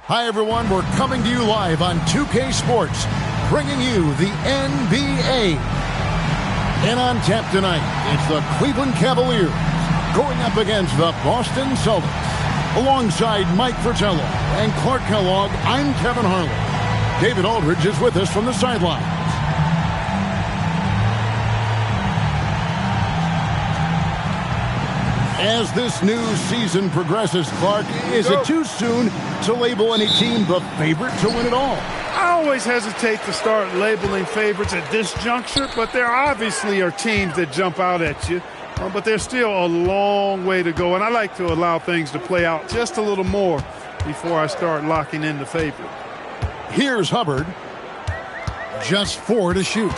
Hi, everyone. We're coming to you live on 2K Sports, bringing you the NBA. And on tap tonight, it's the Cleveland Cavaliers going up against the Boston Celtics. Alongside Mike Fratello and Clark Kellogg, I'm Kevin Harlan. David Aldridge is with us from the sideline. As this new season progresses, Clark, is it too soon to label any team the favorite to win it all? I always hesitate to start labeling favorites at this juncture, but there obviously are teams that jump out at you. But there's still a long way to go, and I like to allow things to play out just a little more before I start locking in the favorite. Here's Hubbard. Just 4 to shoot.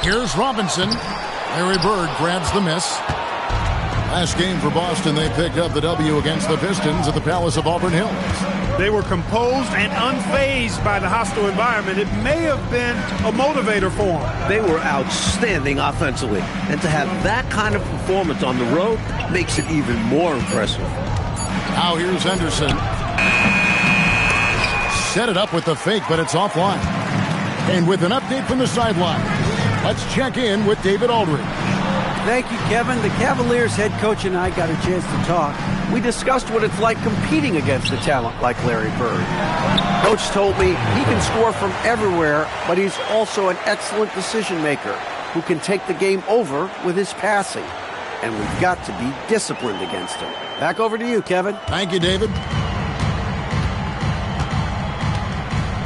Here's Robinson. Larry Bird grabs the miss. Last game for Boston, they picked up the W against the Pistons at the Palace of Auburn Hills. They were composed and unfazed by the hostile environment. It may have been a motivator for them. They were outstanding offensively. And to have that kind of performance on the road makes it even more impressive. Now here's Henderson. Set it up with the fake, but it's offline. And with an update from the sideline, let's check in with David Aldridge. Thank you, Kevin. The Cavaliers head coach and I got a chance to talk. We discussed what it's like competing against a talent like Larry Bird. Coach told me he can score from everywhere, but he's also an excellent decision maker who can take the game over with his passing. And we've got to be disciplined against him. Back over to you, Kevin. Thank you, David.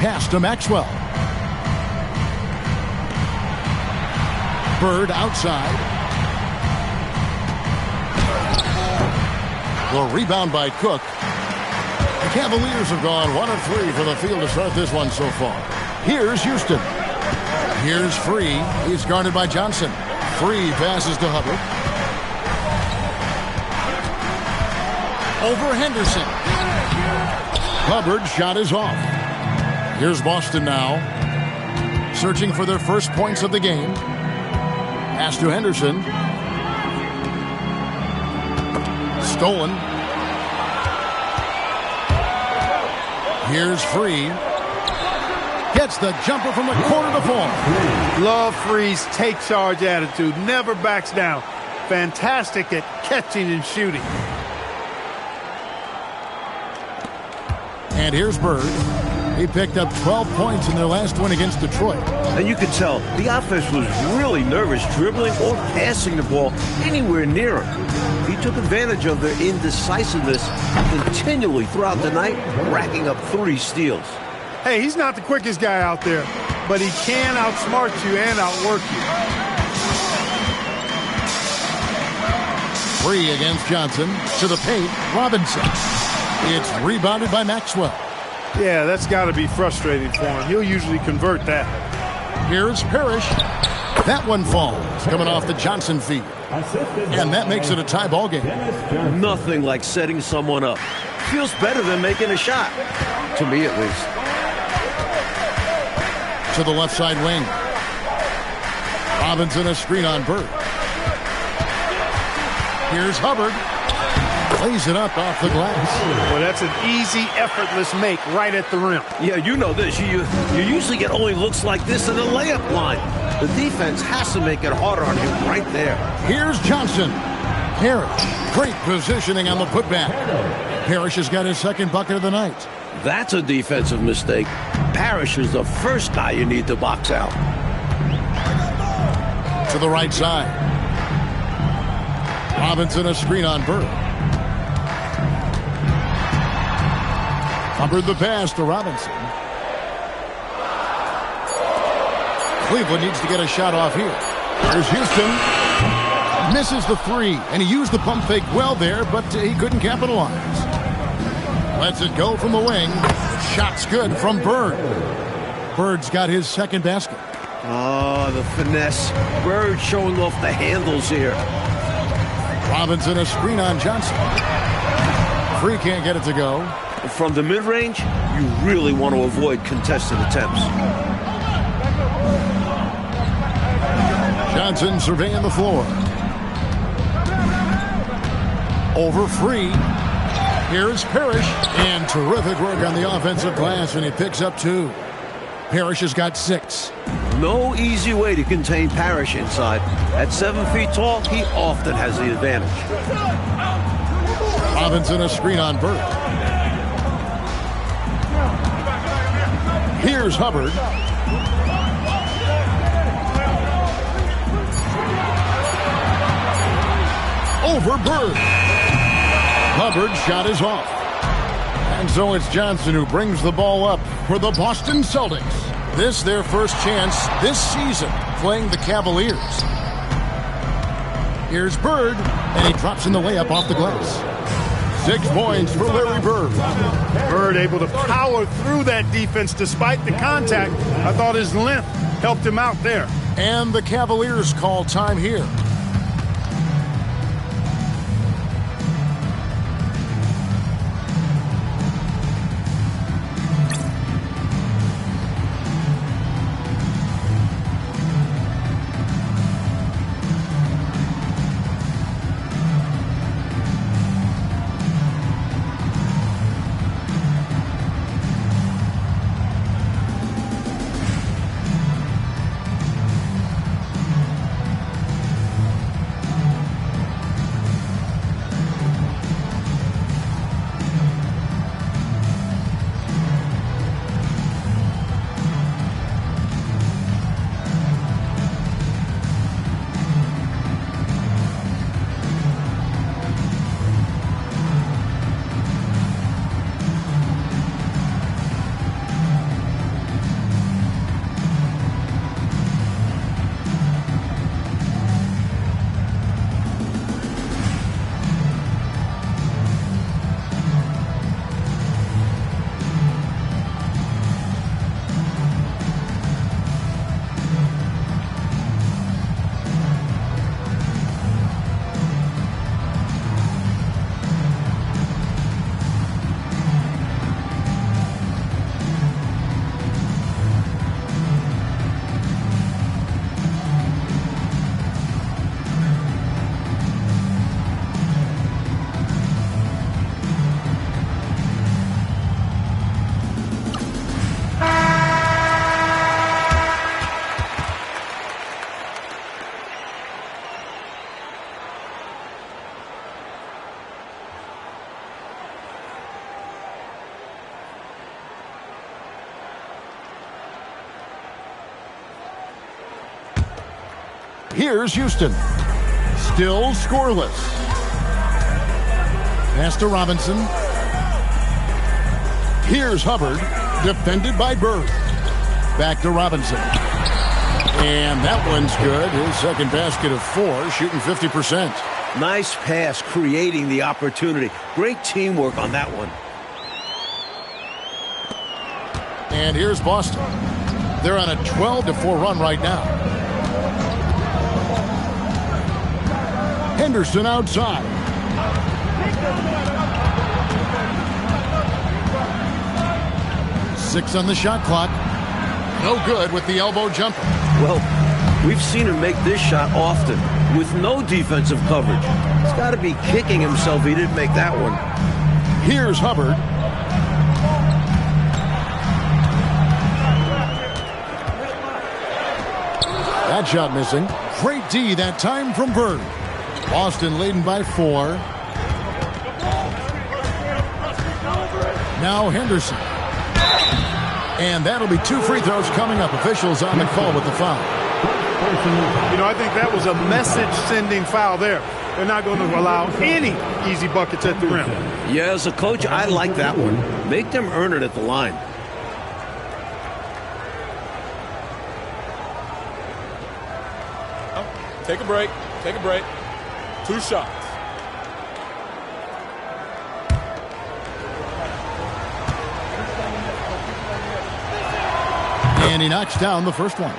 Pass to Maxwell. Bird outside. The rebound by Cook. The Cavaliers have gone 1 of 3 for the field to start this one so far. Here's Houston. Here's Free. He's guarded by Johnson. Free passes to Hubbard. Over Henderson. Hubbard's shot is off. Here's Boston now. Searching for their first points of the game. Pass to Henderson. Stolen. Here's Free. Gets the jumper from the corner to fall. Love Free's take charge attitude. Never backs down. Fantastic at catching and shooting. And here's Bird. He picked up 12 points in their last win against Detroit. And you could tell the offense was really nervous dribbling or passing the ball anywhere near him. He took advantage of their indecisiveness continually throughout the night, racking up 3 steals. Hey, he's not the quickest guy out there, but he can outsmart you and outwork you. Free against Johnson. To the paint, Robinson. It's rebounded by Maxwell. Yeah, that's got to be frustrating for him. He'll usually convert that. Here's Parrish. That one falls, coming off the Johnson feed. And that makes it a tie ball game. Nothing like setting someone up. Feels better than making a shot. To me, at least. To the left side wing. Robinson a screen on Bird. Here's Hubbard. Plays it up off the glass. Well, that's an easy, effortless make right at the rim. Yeah, you know this. You usually get only looks like this in the layup line. The defense has to make it harder on him right there. Here's Johnson. Parrish. Great positioning on the putback. Parrish has got his second bucket of the night. That's a defensive mistake. Parrish is the first guy you need to box out. To the right side. Robinson a screen on Bird. Hubbard the pass to Robinson. Cleveland needs to get a shot off here. There's Houston. Misses the 3, and he used the pump fake well there, but he couldn't capitalize. Lets it go from the wing. Shot's good from Bird. Bird's got his second basket. Oh, the finesse. Bird showing off the handles here. Robinson a screen on Johnson. Free can't get it to go. From the mid-range, you really want to avoid contested attempts. Johnson surveying the floor. Over free. Here's Parrish. And terrific work on the offensive glass, and he picks up 2. Parrish has got 6. No easy way to contain Parrish inside. At 7 feet tall, he often has the advantage. Robinson a screen on Bird. Here's Hubbard. Over Bird. Hubbard's shot is off. And so it's Johnson who brings the ball up for the Boston Celtics. This their first chance this season playing the Cavaliers. Here's Bird, and he drops in the layup off the glass. 6 points for Larry Bird. Bird able to power through that defense despite the contact. I thought his length helped him out there. And the Cavaliers call time here. Here's Houston. Still scoreless. Pass to Robinson. Here's Hubbard. Defended by Bird. Back to Robinson. And that one's good. His second basket of 4, shooting 50%. Nice pass, creating the opportunity. Great teamwork on that one. And here's Boston. They're on a 12-4 run right now. Henderson outside. Six on the shot clock. No good with the elbow jumper. Well, we've seen him make this shot often with no defensive coverage. He's got to be kicking himself he didn't make that one. Here's Hubbard. That shot missing. Great D that time from Bird. Boston leading by 4. Now Henderson. And that'll be 2 free throws coming up. Officials on the call with the foul. You know, I think that was a message-sending foul there. They're not going to allow any easy buckets at the rim. Yeah, as a coach, I like that one. Make them earn it at the line. Take a break. Take a break. 2 shots. And he knocks down the first one.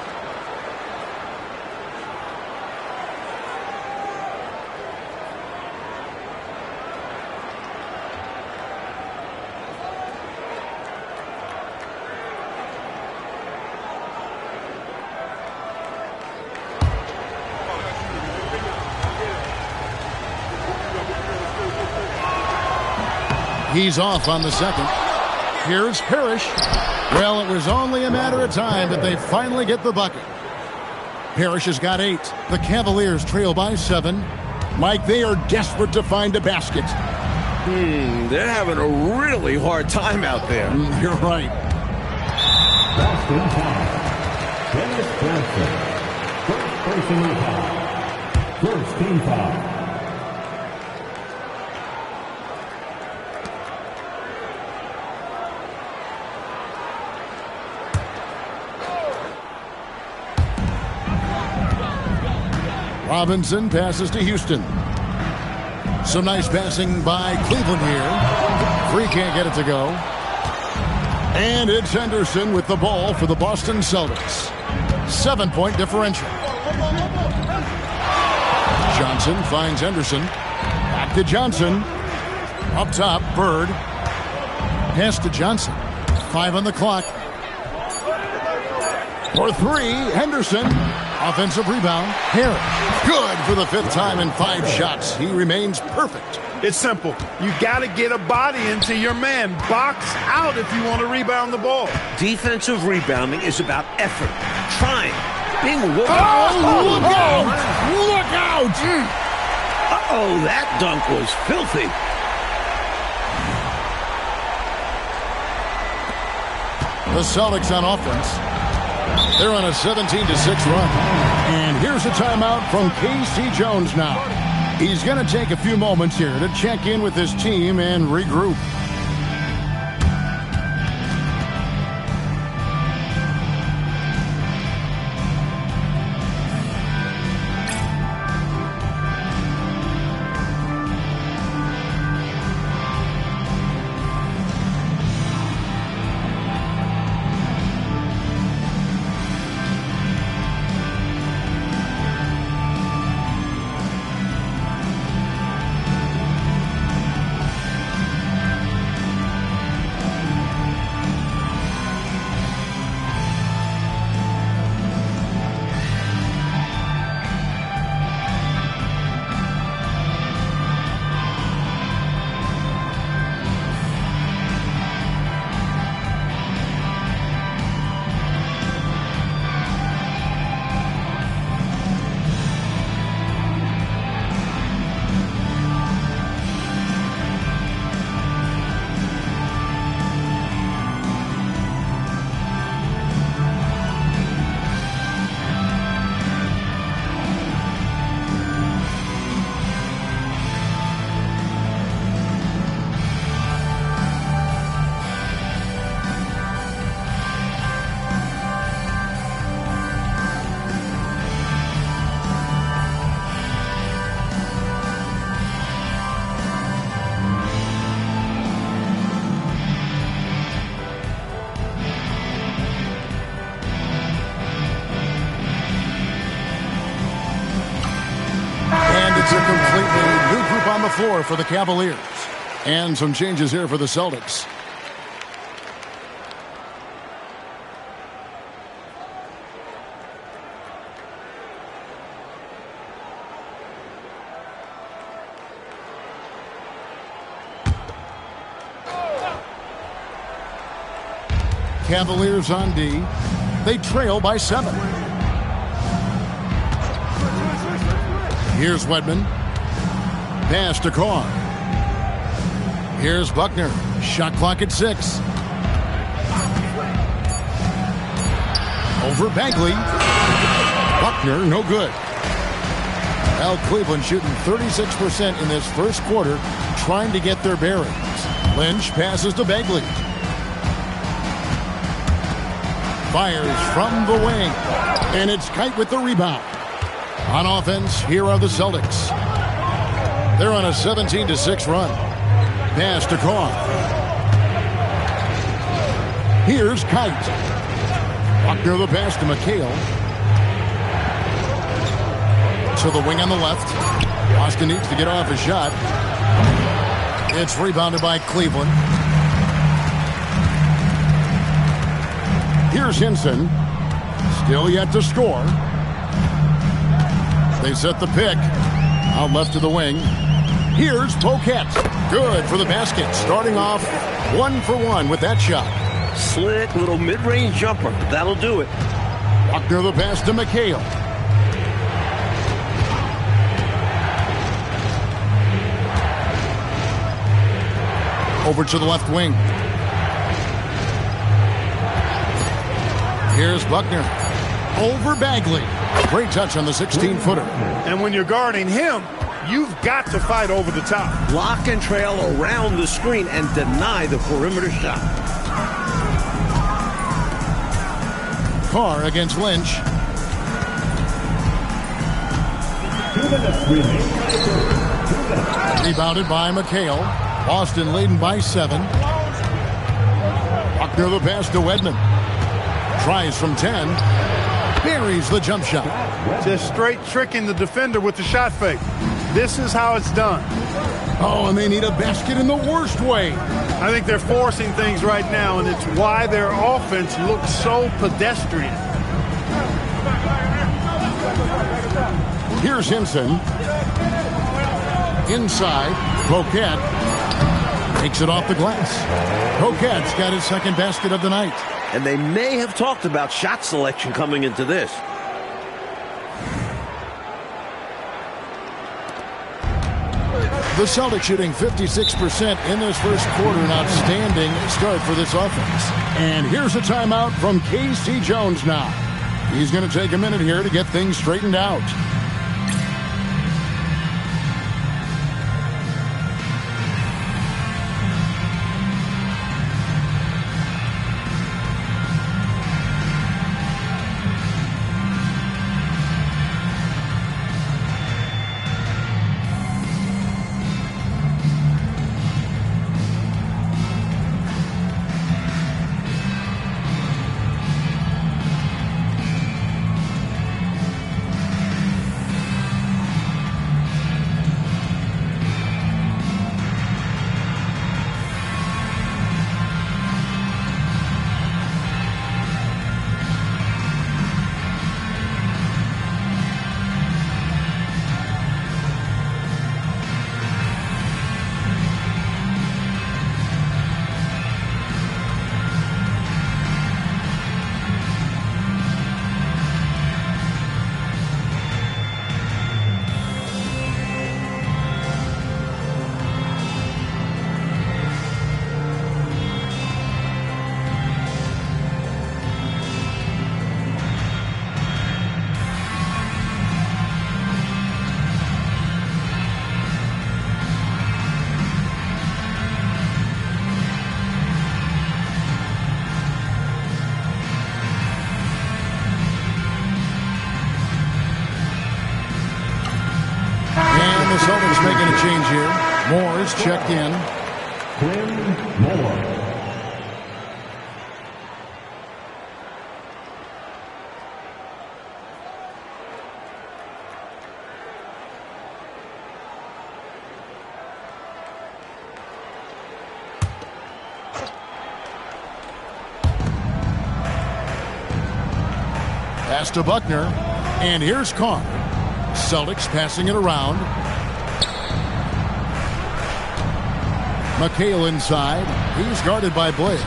He's off on the second. Here's Parrish. Well, it was only a matter of time that they finally get the bucket. Parrish has got 8. The Cavaliers trail by 7. Mike, they are desperate to find a basket. They're having a really hard time out there. You're right. Basket time. Dennis Johnson. First personal foul. First team foul. Robinson passes to Houston. Some nice passing by Cleveland here. Free can't get it to go. And it's Henderson with the ball for the Boston Celtics. 7-point differential. Johnson finds Henderson. Back to Johnson. Up top, Bird. Pass to Johnson. 5 on the clock. For 3, Henderson. Offensive rebound. Harris. Good for the 5th time in 5 shots. He remains perfect. It's simple. You got to get a body into your man. Box out if you want to rebound the ball. Defensive rebounding is about effort, trying, being willing. Look out! Look out! Uh-oh, that dunk was filthy. The Celtics on offense. They're on a 17-6 run. And here's a timeout from K.C. Jones now. He's going to take a few moments here to check in with his team and regroup. It's a completely new group on the floor for the Cavaliers. And some changes here for the Celtics. Cavaliers on D. They trail by 7. Here's Wedman. Pass to Carr. Here's Buckner. Shot clock at 6. Over Bagley. Buckner, no good. Well, Cleveland shooting 36% in this first quarter, trying to get their bearings. Lynch passes to Bagley. Fires from the wing. And it's Kite with the rebound. On offense, here are the Celtics. They're on a 17-6 run. Pass to Carr. Here's Kite. Buckner the pass to McHale. To the wing on the left. Boston needs to get off a shot. It's rebounded by Cleveland. Here's Hinson. Still yet to score. They set the pick. Out left to the wing. Here's Poquet. Good for the basket. Starting off 1 for 1 with that shot. Slick little mid-range jumper. That'll do it. Buckner the pass to McHale. Over to the left wing. Here's Buckner. Over Bagley. Great touch on the 16-footer. And when you're guarding him, you've got to fight over the top. Block and trail around the screen and deny the perimeter shot. Carr against Lynch. 2 minutes remaining. 2 minutes. Rebounded by McHale. Boston leading by 7. Buckner the pass to Wedman. Tries from 10. Buries the jump shot. Just straight tricking the defender with the shot fake. This is how it's done. Oh, and they need a basket in the worst way. I think they're forcing things right now, and it's why their offense looks so pedestrian. Here's Henson. Inside. Poquet takes it off the glass. Poquet's got his second basket of the night. And they may have talked about shot selection coming into this. The Celtics shooting 56% in this first quarter. An outstanding start for this offense. And here's a timeout from K.C. Jones now. He's going to take a minute here to get things straightened out. The Celtics making a change here. Moore's checked in. Quinn Moore. Pass to Buckner. And here's Carr. Celtics passing it around. McHale inside. He's guarded by Blake.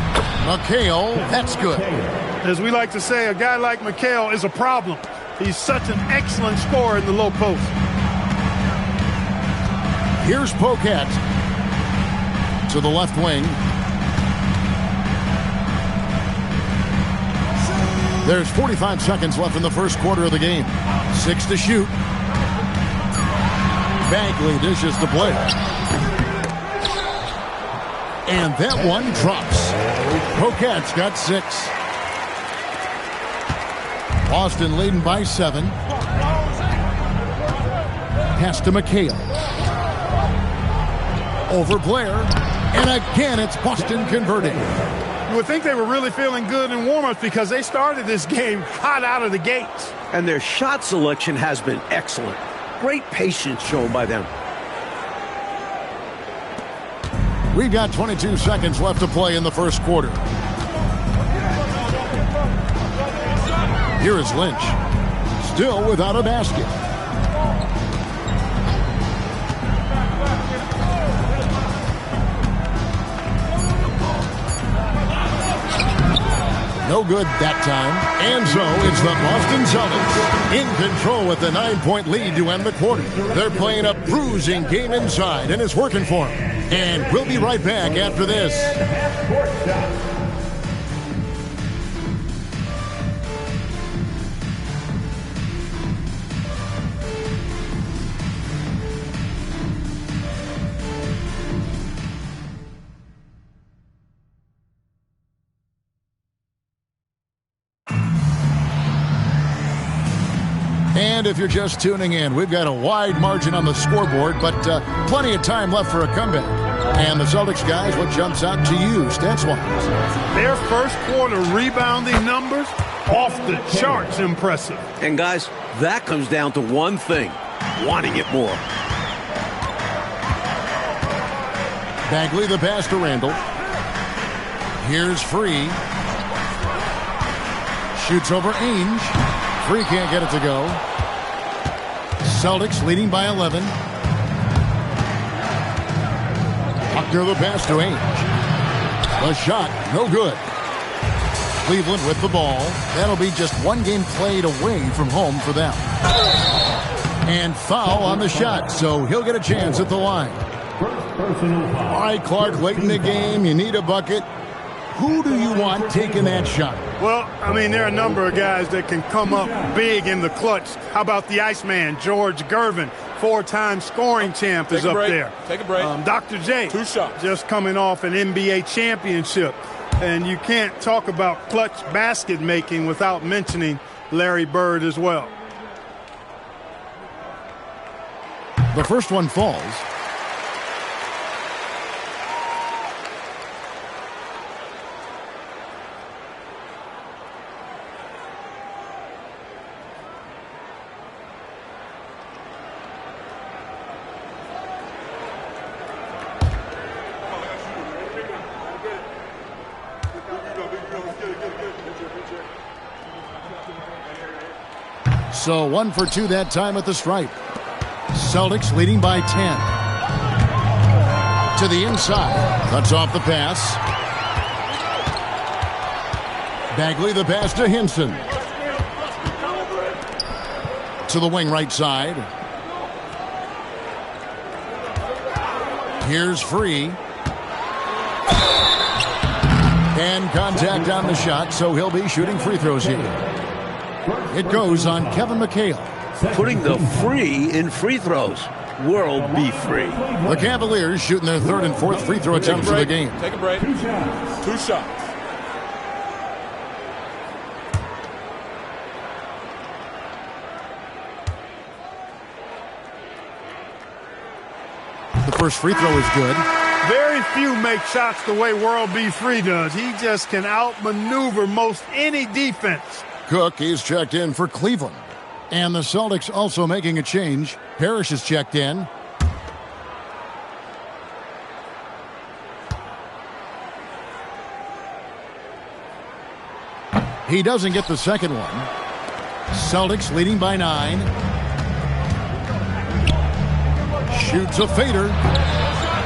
McHale, that's good. As we like to say, a guy like McHale is a problem. He's such an excellent scorer in the low post. Here's Poquet to the left wing. There's 45 seconds left in the first quarter of the game. 6 to shoot. Bagley dishes to Blake. And that one drops. Poquet's got 6. Boston leading by 7. Pass to McHale. Over Blair. And again, it's Boston converting. You would think they were really feeling good in warm-ups because they started this game hot out of the gates. And their shot selection has been excellent. Great patience shown by them. We've got 22 seconds left to play in the first quarter. Here is Lynch. Still without a basket. No good that time. And so it's the Boston Celtics in control with the 9-point lead to end the quarter. They're playing a bruising game inside, and it's working for them. And we'll be right back after this. And if you're just tuning in, we've got a wide margin on the scoreboard, but plenty of time left for a comeback. And the Celtics guys, what jumps out to you, stats-wise? Their first quarter rebounding numbers, off the charts impressive. And guys, that comes down to one thing, wanting it more. Bagley the pass to Randall. Here's Free. Shoots over Ainge. Free can't get it to go. Celtics leading by 11. Buckner the pass to Ainge. The shot, no good. Cleveland with the ball. That'll be just one game played away from home for them. And foul on the shot, so he'll get a chance at the line. All right, Clark, late in the game, you need a bucket. Who do you want taking that shot? Well, I mean, there are a number of guys that can come up big in the clutch. How about the Iceman, George Gervin, 4-time scoring champ is up there. Take a break. Dr. J, 2 shots. Just coming off an NBA championship. And you can't talk about clutch basket making without mentioning Larry Bird as well. The first one falls. So 1 for 2 that time at the stripe. Celtics leading by 10. To the inside. Cuts off the pass. Bagley the pass to Hinson. To the wing right side. Here's Free. And contact on the shot, so he'll be shooting free throws here. It goes on Kevin McHale. Putting the free in free throws. World be free. The Cavaliers shooting their third and fourth free throw attempts of the game. Take a break. 2 shots. The first free throw is good. Very few make shots the way World B. Free does. He just can outmaneuver most any defense. Cook is checked in for Cleveland. And the Celtics also making a change. Parrish is checked in. He doesn't get the second one. Celtics leading by 9. Shoots a fader.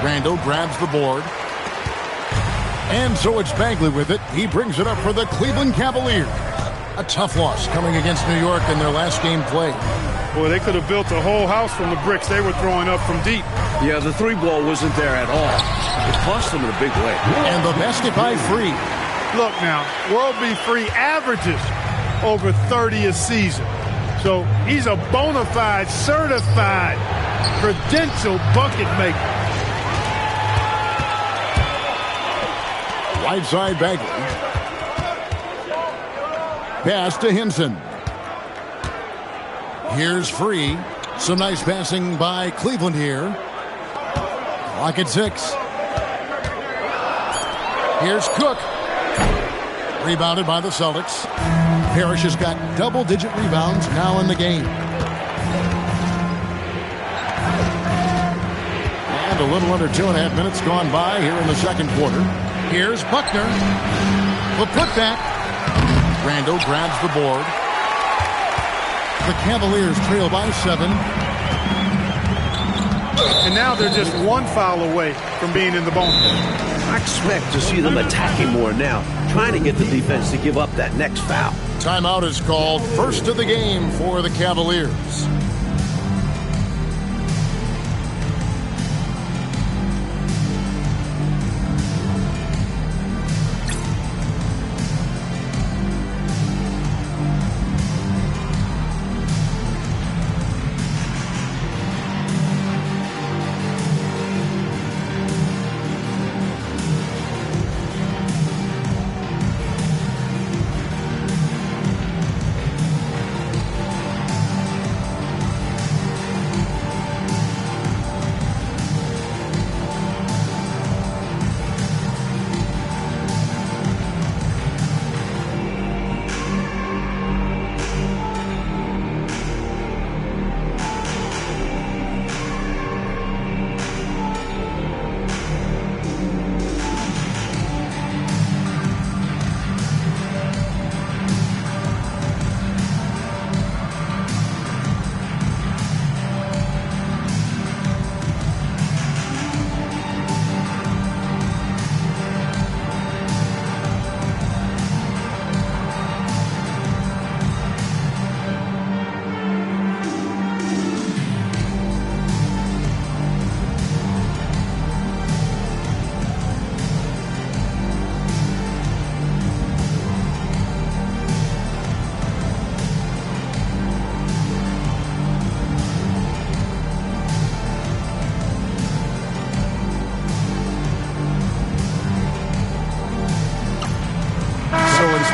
Randall grabs the board. And so it's Bagley with it. He brings it up for the Cleveland Cavaliers. A tough loss coming against New York in their last game played. Boy, they could have built a whole house from the bricks they were throwing up from deep. Yeah, the 3-ball wasn't there at all. It cost them in a big way. And the basket by Free. Look now, World B. Free averages over 30 a season. So he's a bona fide, certified, credentialed bucket maker. Right side Bagley. Pass to Hinson. Here's Free. Some nice passing by Cleveland here. Clock at 6. Here's Cook. Rebounded by the Celtics. Parrish has got double-digit rebounds now in the game. And a little under 2.5 minutes gone by here in the second quarter. Here's Buckner. The putback. Randall grabs the board. The Cavaliers trail by 7. And now they're just one foul away from being in the bonus. I expect to see them attacking more now, trying to get the defense to give up that next foul. Timeout is called. First of the game for the Cavaliers.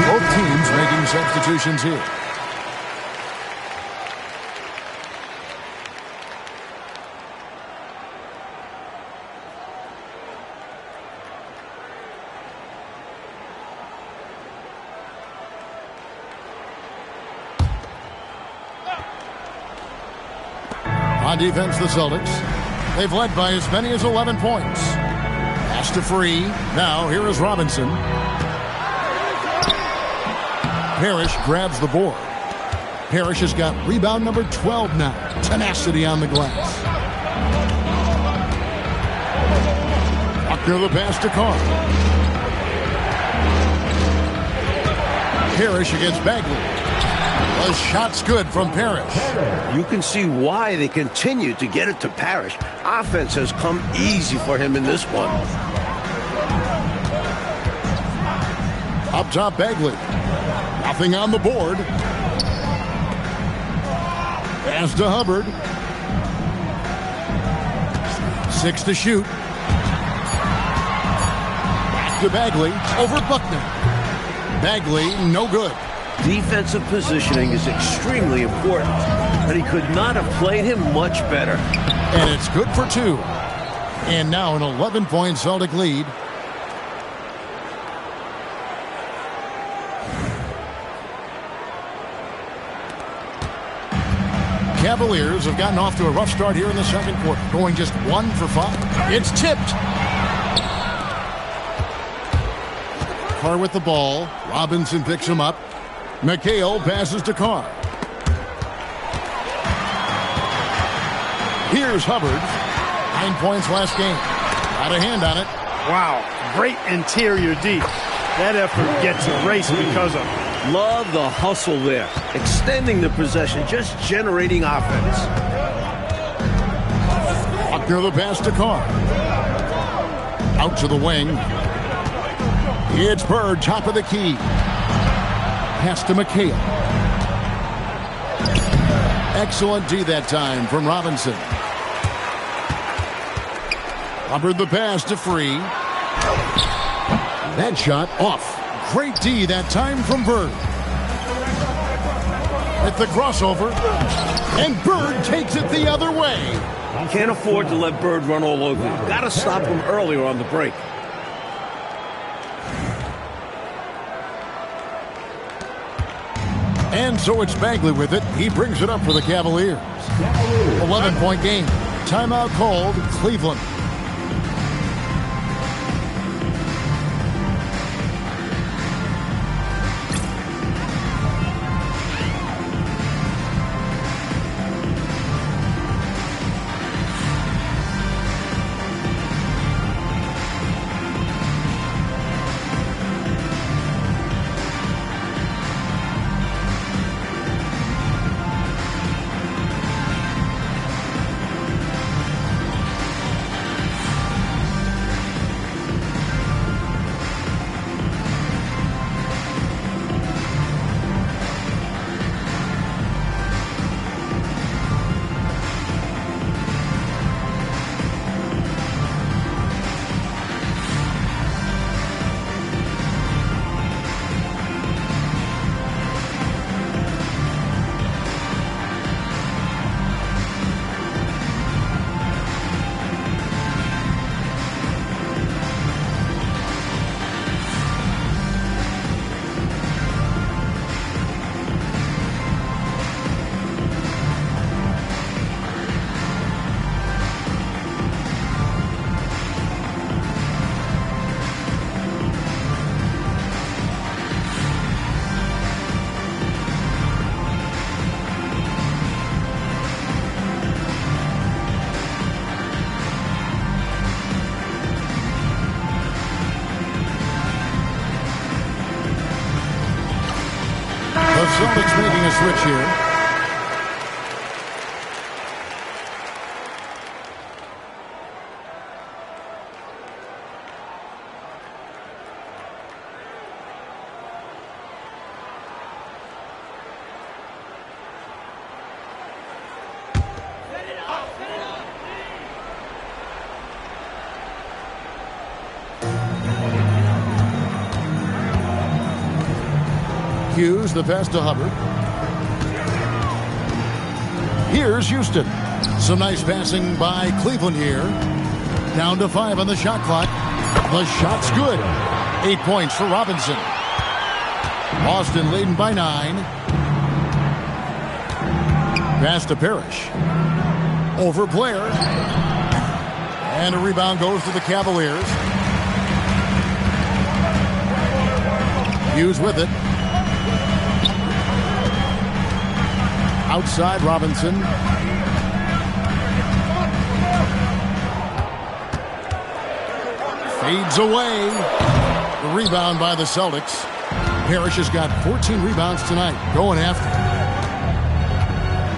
Both teams making substitutions here. On defense, the Celtics. They've led by as many as 11 points. Pass to Free. Now here is Robinson. Parrish grabs the board. Parrish has got rebound number 12 now. Tenacity on the glass. Buckner the pass to Carr. Parrish against Bagley. The shot's good from Parrish. You can see why they continue to get it to Parrish. Offense has come easy for him in this one. Up top, Bagley. Nothing on the board. Pass to Hubbard. 6 to shoot. Back to Bagley. Over Buckner. Bagley, no good. Defensive positioning is extremely important, but he could not have played him much better. And it's good for 2. And now an 11-point Celtic lead. Cavaliers have gotten off to a rough start here in the second quarter, going just 1 for 5. It's tipped. Carr with the ball. Robinson picks him up. McHale passes to Carr. Here's Hubbard. 9 points last game. Got a hand on it. Wow, great interior D. That effort gets erased because of it. Love the hustle there. Extending the possession, just generating offense. Buckner the pass to Carr. Out to the wing. It's Bird, top of the key. Pass to McHale. Excellent D that time from Robinson. Hubbard the pass to Free. That shot off. Great D that time from Bird. At the crossover. And Bird takes it the other way. Can't afford to let Bird run all over you. Got to stop him earlier on the break. And so it's Bagley with it. He brings it up for the Cavaliers. 11-point game. Timeout called Cleveland. switch here. Hughes, the pass to Hubbard. Here's Houston. Some nice passing by Cleveland here. Down to 5 on the shot clock. The shot's good. 8 points for Robinson. Boston leading by 9. Pass to Parrish. Over Blair. And a rebound goes to the Cavaliers. Hughes with it. Outside Robinson. Fades away. The rebound by the Celtics. Parrish has got 14 rebounds tonight. Going after it.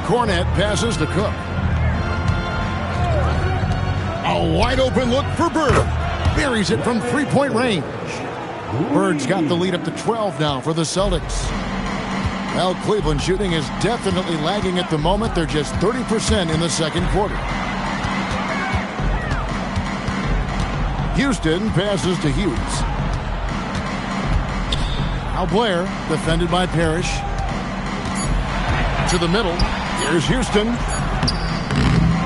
Cornette passes to Cook. A wide open look for Bird. Buries it from three-point range. Bird's got the lead up to 12 now for the Celtics. Well, Cleveland shooting is definitely lagging at the moment. They're just 30% in the second quarter. Houston passes to Hughes. Now Blair, defended by Parrish. To the middle. Here's Houston.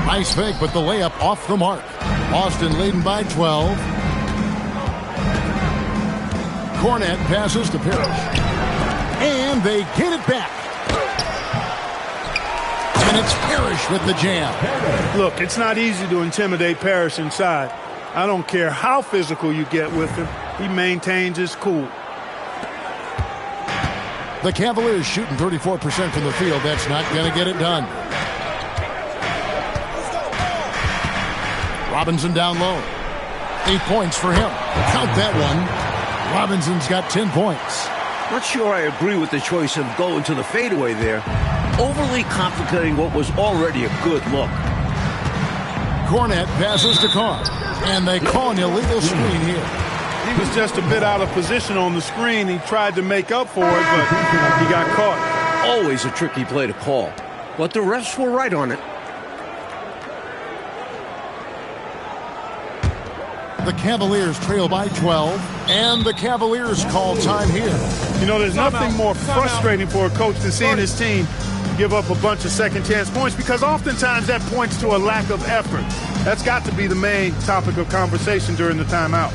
Nice fake, but the layup off the mark. Boston leading by 12. Cornette passes to Parrish. And they get it back. And it's Parrish with the jam. Look, it's not easy to intimidate Parrish inside. I don't care how physical you get with him. He maintains his cool. The Cavaliers shooting 34% from the field. That's not going to get it done. Robinson down low. 8 points for him. Count that one. Robinson's got 10 points. Not sure I agree with the choice of going to the fadeaway there. Overly complicating what was already a good look. Cornette passes to Carr. And they call an illegal screen here. He was just a bit out of position on the screen. He tried to make up for it, but he got caught. Always a tricky play to call. But the refs were right on it. The Cavaliers trail by 12, and the Cavaliers call time here. You know, there's nothing more frustrating for a coach than seeing his team give up a bunch of second-chance points, because oftentimes that points to a lack of effort. That's got to be the main topic of conversation during the timeout.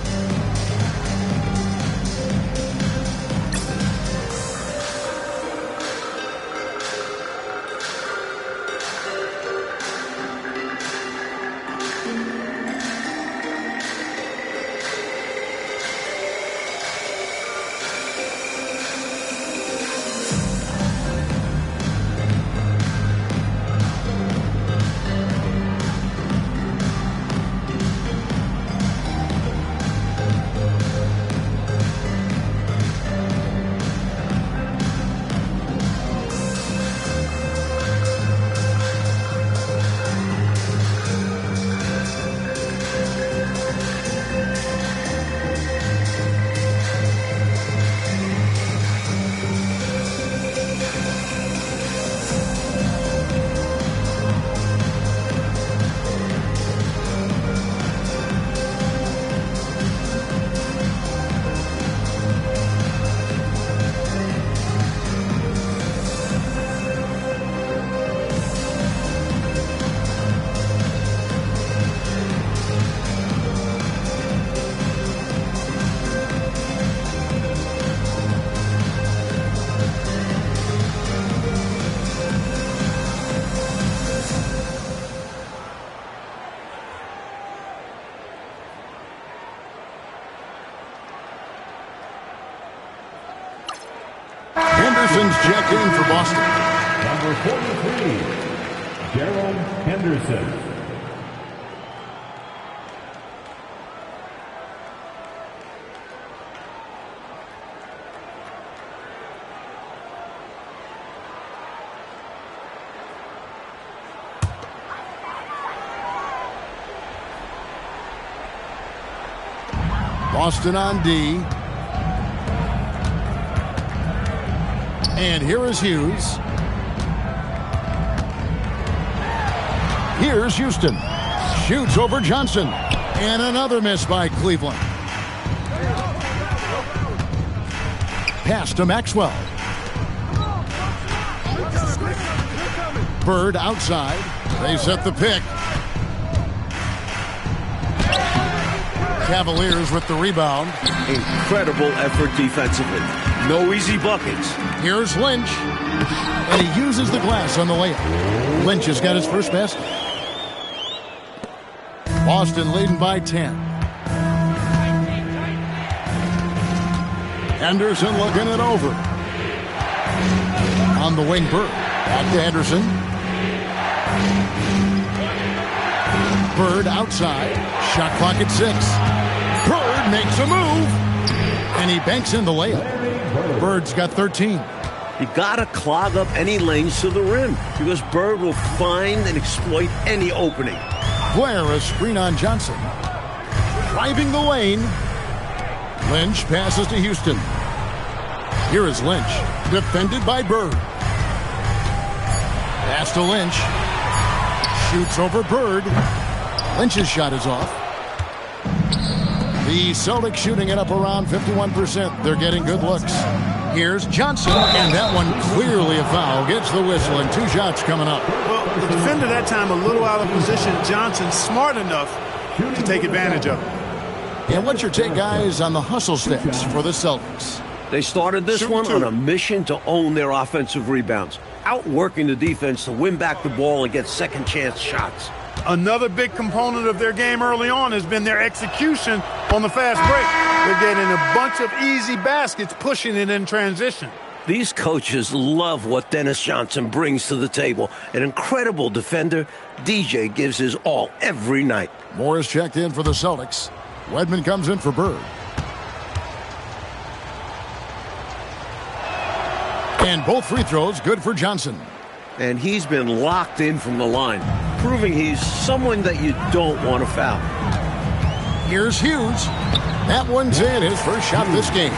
Henderson's checked in for Boston. Number 43, Gerald Henderson. Boston on D. And here is Hughes. Here's Houston. Shoots over Johnson. And another miss by Cleveland. Pass to Maxwell. Bird outside. They set the pick. Cavaliers with the rebound. Incredible effort defensively. No easy buckets. Here's Lynch. And he uses the glass on the layup. Lynch has got his first basket. Boston leading by 10. Henderson looking it over. On the wing, Bird. Back to Henderson. Bird outside. Shot clock at 6. Bird makes a move. And he banks in the layup. Bird's got 13. You gotta clog up any lanes to the rim because Bird will find and exploit any opening. Blair, a screen on Johnson. Driving the lane. Lynch passes to Houston. Here is Lynch, defended by Bird. Pass to Lynch. Shoots over Bird. Lynch's shot is off. The Celtics shooting it up around 51%. They're getting good looks. Here's Johnson, and that one clearly a foul. Gets the whistle, and 2 shots coming up. Well, the defender that time a little out of position. Johnson smart enough to take advantage of it. And what's your take, guys, on the hustle sticks for the Celtics? They started this one on a mission to own their offensive rebounds, outworking the defense to win back the ball and get second chance shots. Another big component of their game early on has been their execution on the fast break. They're getting a bunch of easy baskets, pushing it in transition. These coaches love what Dennis Johnson brings to the table. An incredible defender. DJ gives his all every night. Morris checked in for the Celtics. Wedman comes in for Bird. And both free throws good for Johnson. And he's been locked in from the line, proving he's someone that you don't want to foul. Here's Hughes. That one's in, his first shot this game.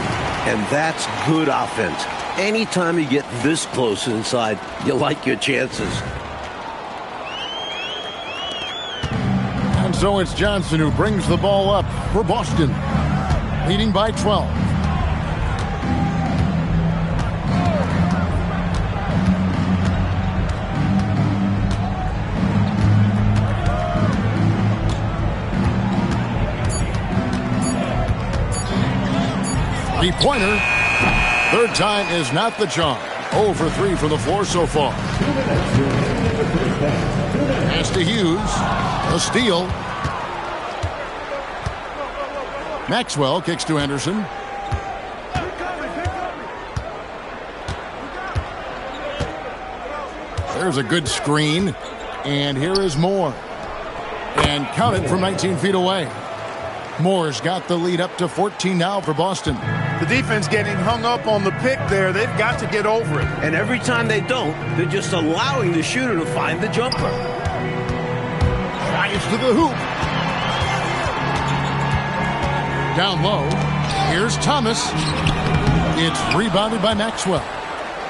And that's good offense. Anytime you get this close inside, you like your chances. And so it's Johnson who brings the ball up for Boston, leading by 12. Three-pointer. Third time is not the charm. 0 for 3 from the floor so far. Pass to Hughes. A steal. Maxwell kicks to Henderson. There's a good screen. And here is Moore. And count it from 19 feet away. Moore's got the lead up to 14 now for Boston. The defense getting hung up on the pick there. They've got to get over it. And every time they don't, they're just allowing the shooter to find the jumper. Drives to the hoop. Down low. Here's Thomas. It's rebounded by Maxwell.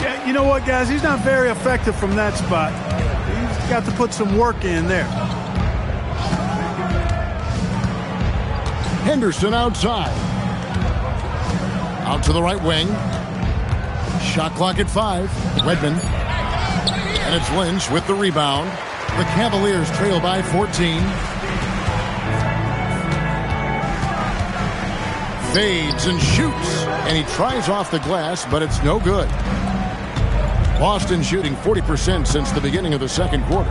Yeah, you know what, guys? He's not very effective from that spot. He's got to put some work in there. Henderson outside. Out to the right wing. Shot clock at 5. Redmond. And it's Lynch with the rebound. The Cavaliers trail by 14. Fades and shoots. And he tries off the glass, but it's no good. Boston shooting 40% since the beginning of the second quarter.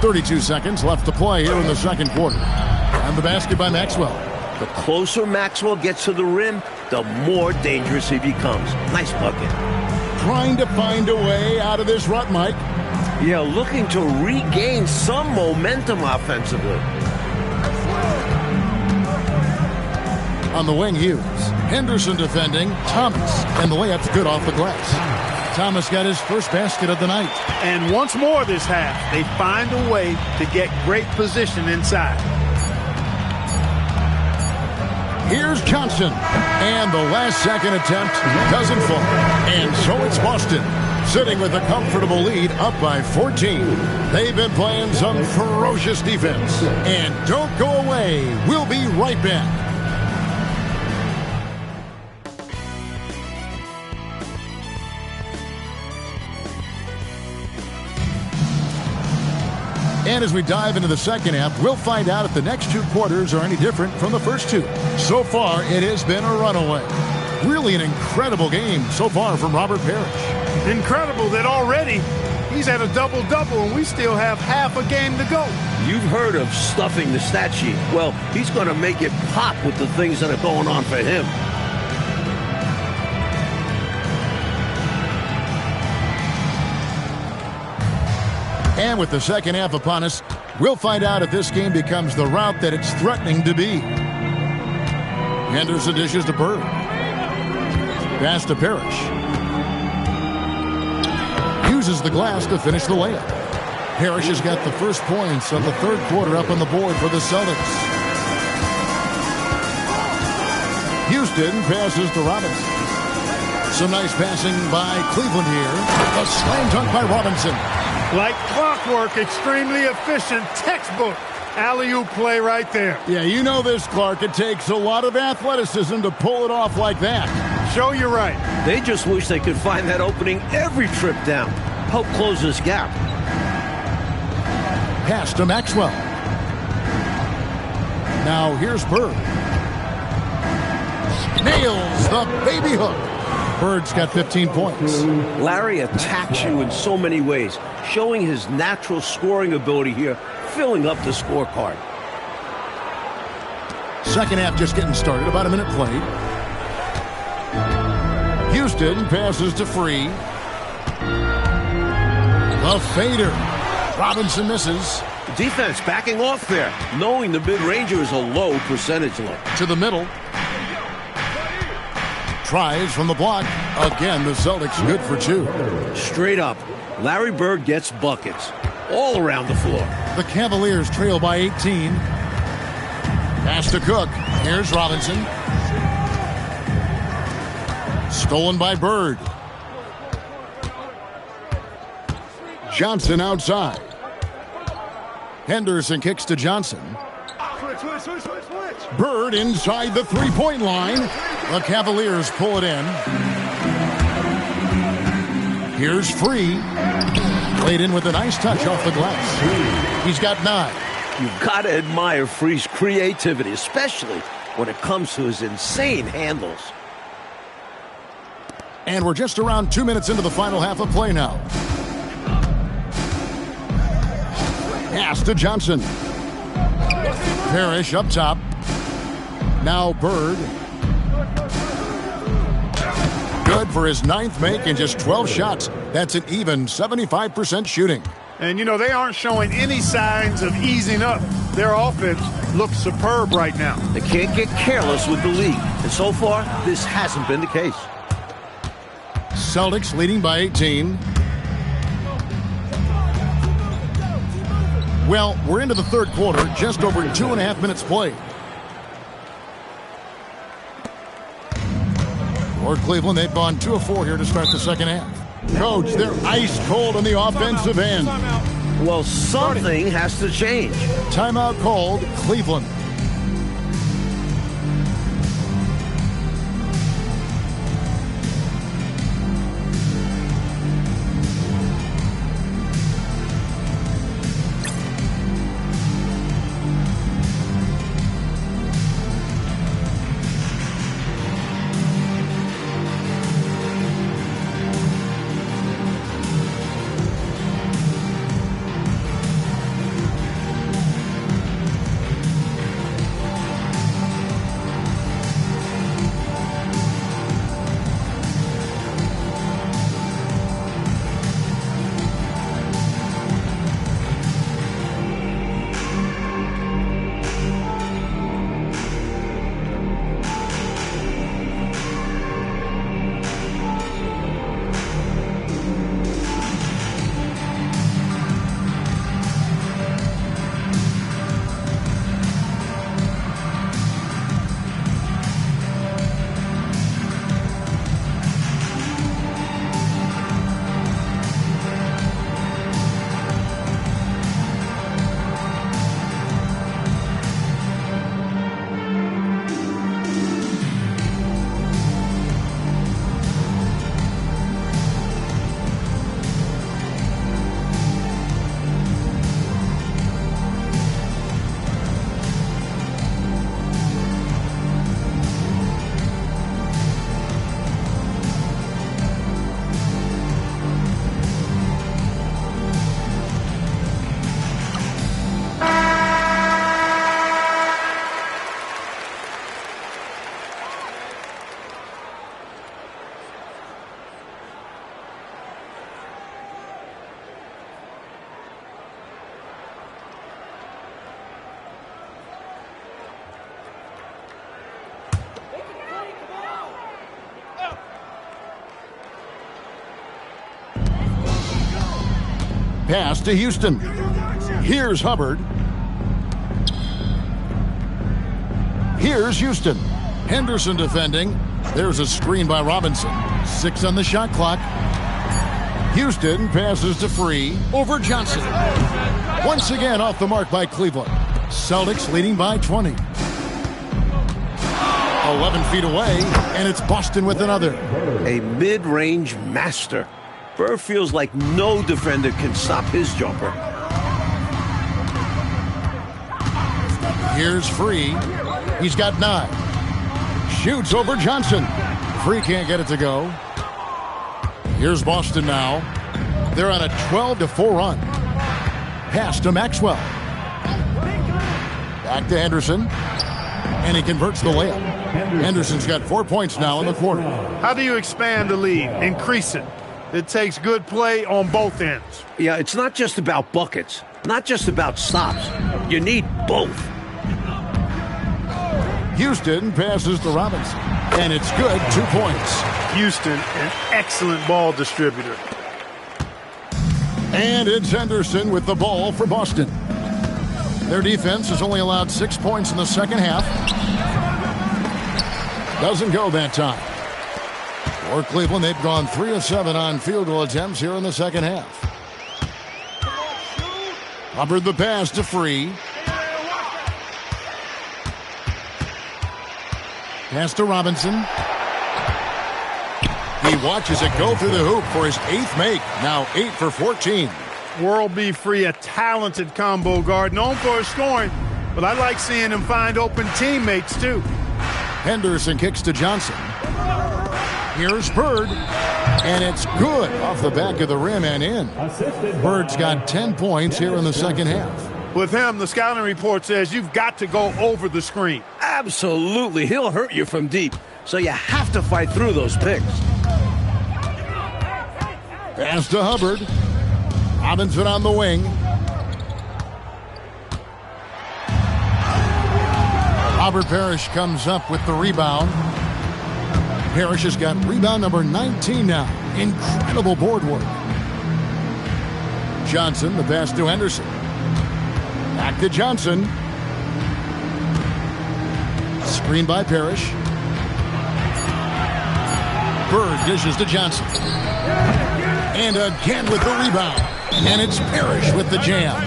32 seconds left to play here in the second quarter. And the basket by Maxwell. The closer Maxwell gets to the rim, the more dangerous he becomes. Nice bucket. Trying to find a way out of this rut, Mike. Yeah, looking to regain some momentum offensively. On the wing, Hughes. Henderson defending. Thomas. And the layup's good off the glass. Thomas got his first basket of the night. And once more this half, they find a way to get great position inside. Here's Johnson. And the last second attempt doesn't fall. And so it's Boston, sitting with a comfortable lead up by 14. They've been playing some ferocious defense. And don't go away. We'll be right back. And as we dive into the second half, we'll find out if the next two quarters are any different from the first two. So far, it has been a runaway. Really an incredible game so far from Robert Parrish. Incredible that already he's at a double-double and we still have half a game to go. You've heard of stuffing the stat sheet. Well, he's going to make it pop with the things that are going on for him. And with the second half upon us, we'll find out if this game becomes the route that it's threatening to be. Henderson dishes to Bird. Pass to Parrish. Uses the glass to finish the layup. Parrish has got the first points of the third quarter up on the board for the Celtics. Houston passes to Robinson. Some nice passing by Cleveland here. A slam dunk by Robinson. Like clockwork, extremely efficient, textbook alley-oop play right there. Yeah, you know this, Clark. It takes a lot of athleticism to pull it off like that. Show you right. They just wish they could find that opening every trip down. Help close this gap. Pass to Maxwell. Now here's Bird. Nails the baby hook. Bird's got 15 points. Larry attacks you in so many ways, showing his natural scoring ability here, filling up the scorecard. Second half just getting started, about a minute played. Houston passes to Free. A fader. Robinson misses. Defense backing off there, knowing the mid-ranger is a low percentage look. To the middle. Tries from the block. Again, the Celtics good for two. Straight up, Larry Bird gets buckets all around the floor. The Cavaliers trail by 18. Pass to Cook. Here's Robinson. Stolen by Bird. Johnson outside. Henderson kicks to Johnson. Bird inside the three-point line. The Cavaliers pull it in. Here's Free. Played in with a nice touch off the glass. He's got 9. You've got to admire Free's creativity, especially when it comes to his insane handles. And we're just around 2 minutes into the final half of play now. Pass to Johnson. Parrish up top. Now Bird. Good for his 9th make and just 12 shots. That's an even 75% shooting. And, you know, they aren't showing any signs of easing up. Their offense looks superb right now. They can't get careless with the lead. And so far, this hasn't been the case. Celtics leading by 18. Well, we're into the third quarter, just over 2.5 minutes played. For Cleveland, they've gone 2 of 4 here to start the second half. Coach, they're ice cold on the offensive end. Well, something has to change. Timeout called, Cleveland. Pass to Houston. Here's Hubbard. Here's Houston. Henderson defending. There's a screen by Robinson. 6 on the shot clock. Houston passes to Free over Johnson. Once again off the mark by Cleveland. Celtics leading by 20. 11 feet away, and it's Boston with another. A mid-range master. Bird feels like no defender can stop his jumper. Here's Free. He's got 9. Shoots over Johnson. Free can't get it to go. Here's Boston now. They're on a 12-4 run. Pass to Maxwell. Back to Henderson. And he converts the layup. Henderson's got 4 points now in the quarter. How do you expand the lead? Increase it. It takes good play on both ends. Yeah, it's not just about buckets. Not just about stops. You need both. Houston passes to Robinson. And it's good. 2 points. Houston, an excellent ball distributor. And it's Henderson with the ball for Boston. Their defense has only allowed 6 points in the second half. Doesn't go that time. For Cleveland, they've gone 3 of 7 on field goal attempts here in the second half. Hubbard the pass to Free. Pass to Robinson. He watches it go through the hoop for his 8th make. Now 8 for 14. World B. Free, a talented combo guard, known for his scoring, but I like seeing him find open teammates too. Henderson kicks to Johnson. Here's Bird, and it's good off the back of the rim and in. Bird's got 10 points here in the second half. With him, the scouting report says you've got to go over the screen. Absolutely. He'll hurt you from deep, so you have to fight through those picks. Pass to Hubbard. Robinson on the wing. Robert Parrish comes up with the rebound. Parrish has got rebound number 19 now. Incredible board work. Johnson, the pass to Henderson. Back to Johnson. Screen by Parrish. Bird dishes to Johnson. And again with the rebound. And it's Parrish with the jam.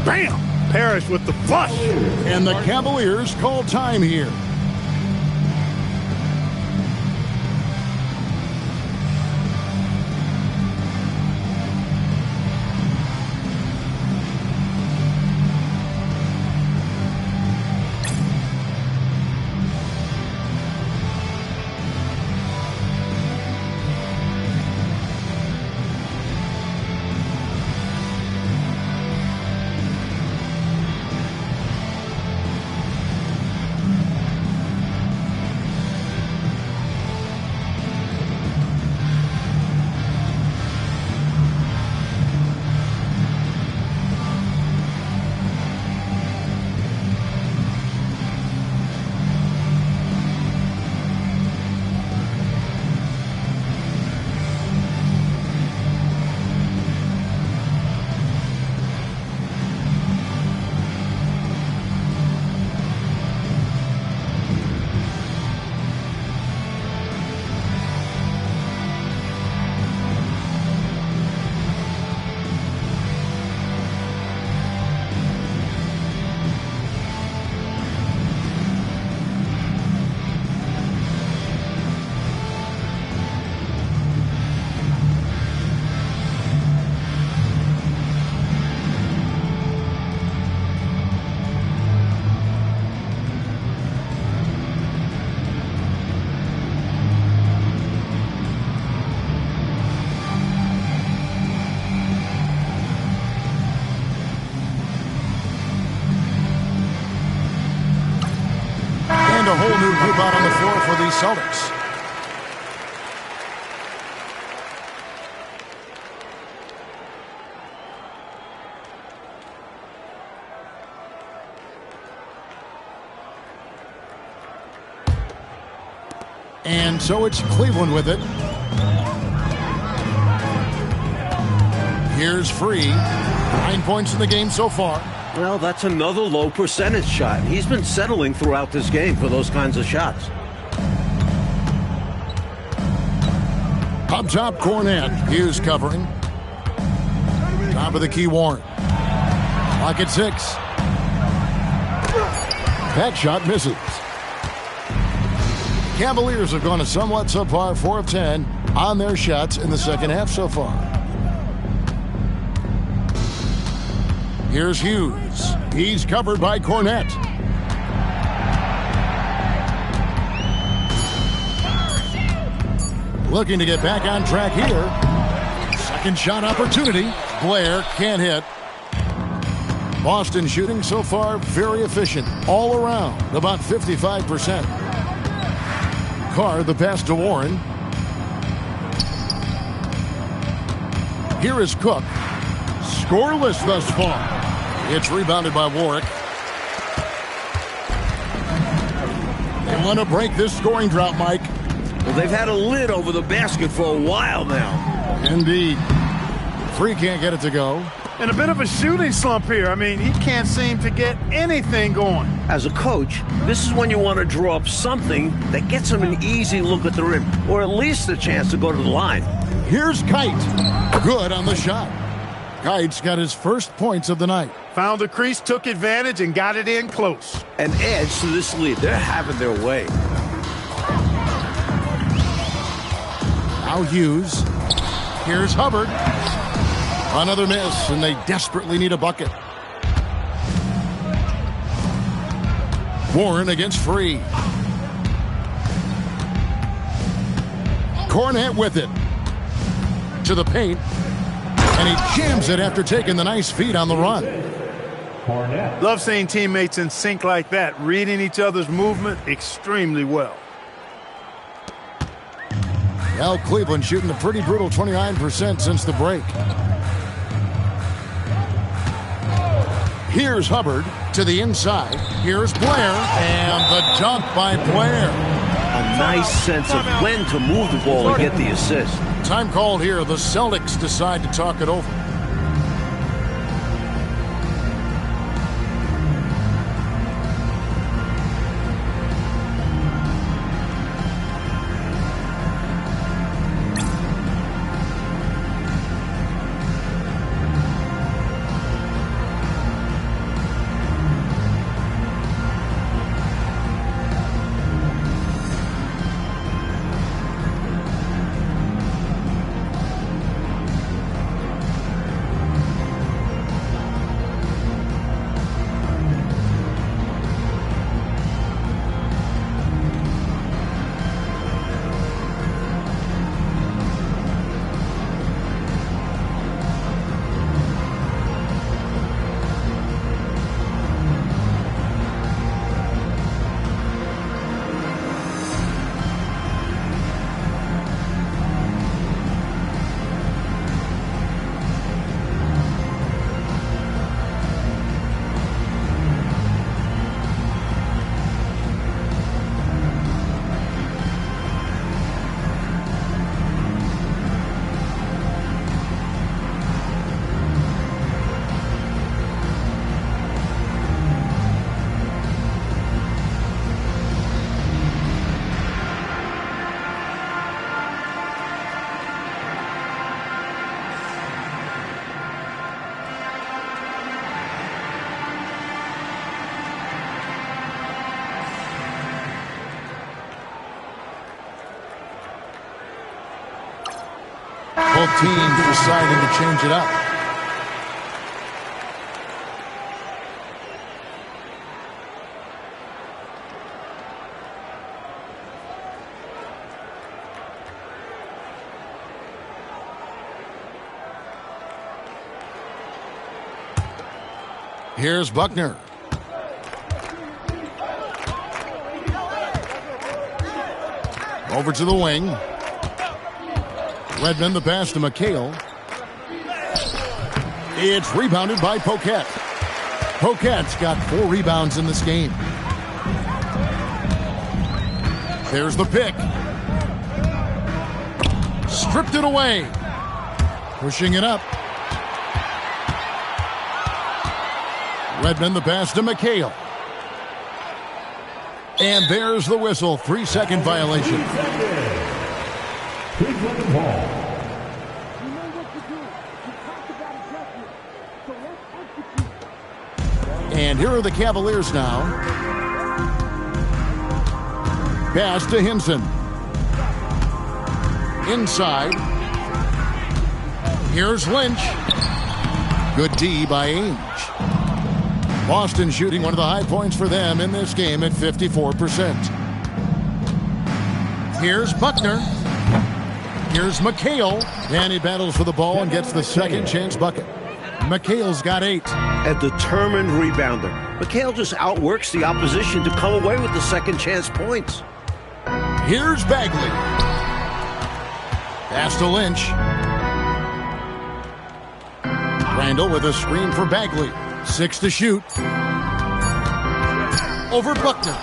Bam! Parrish with the flush. And the Cavaliers call time here. A whole new group out on the floor for the Celtics. And so it's Cleveland with it. Here's Free. 9 points in the game so far. Well, that's another low percentage shot. He's been settling throughout this game for those kinds of shots. Up top, Cornette. Hughes covering. Top of the key, Warren. Clock at 6. That shot misses. Cavaliers have gone a somewhat subpar 4 of 10 on their shots in the second half so far. Here's Hughes. He's covered by Cornette. Looking to get back on track here. Second shot opportunity. Blair can't hit. Boston shooting so far very efficient all around, about 55%. Carr the pass to Warren. Here is Cook. Scoreless thus far. It's rebounded by Warwick. They want to break this scoring drought, Mike. Well, they've had a lid over the basket for a while now. Indeed. Free can't get it to go. And a bit of a shooting slump here. I mean, he can't seem to get anything going. As a coach, this is when you want to draw up something that gets him an easy look at the rim, or at least a chance to go to the line. Here's Kite. Good on the shot. Kite's got his first points of the night. Found the crease, took advantage, and got it in close. And adds to this lead. They're having their way. Now Hughes. Here's Hubbard. Another miss, and they desperately need a bucket. Warren against Free. Cornette with it. To the paint. And he jams it after taking the nice feed on the run. Cornette. Love seeing teammates in sync like that, reading each other's movement extremely well. Well, Cleveland shooting a pretty brutal 29% since the break. Here's Hubbard to the inside. Here's Blair, and the dunk by Blair. A nice sense of when to move the ball and get the assist. Time called here. The Celtics decide to talk it over. Both teams deciding to change it up. Here's Buckner. Over to the wing. Redmond the pass to McHale. It's rebounded by Poquette. Poquette's got 4 rebounds in this game. There's the pick. Stripped it away. Pushing it up. Redmond the pass to McHale. And there's the whistle. 3-second violation. And here are the Cavaliers now. Pass to Hinson. Inside. Here's Lynch. Good D by Ainge. Boston shooting one of the high points for them in this game at 54%. Here's Buckner. Here's McHale. And he battles for the ball and gets the second chance bucket. McHale's got 8. A determined rebounder. McHale just outworks the opposition to come away with the second chance points. Here's Bagley. Pass to Lynch. Randall with a screen for Bagley. 6 to shoot. Over Buckner.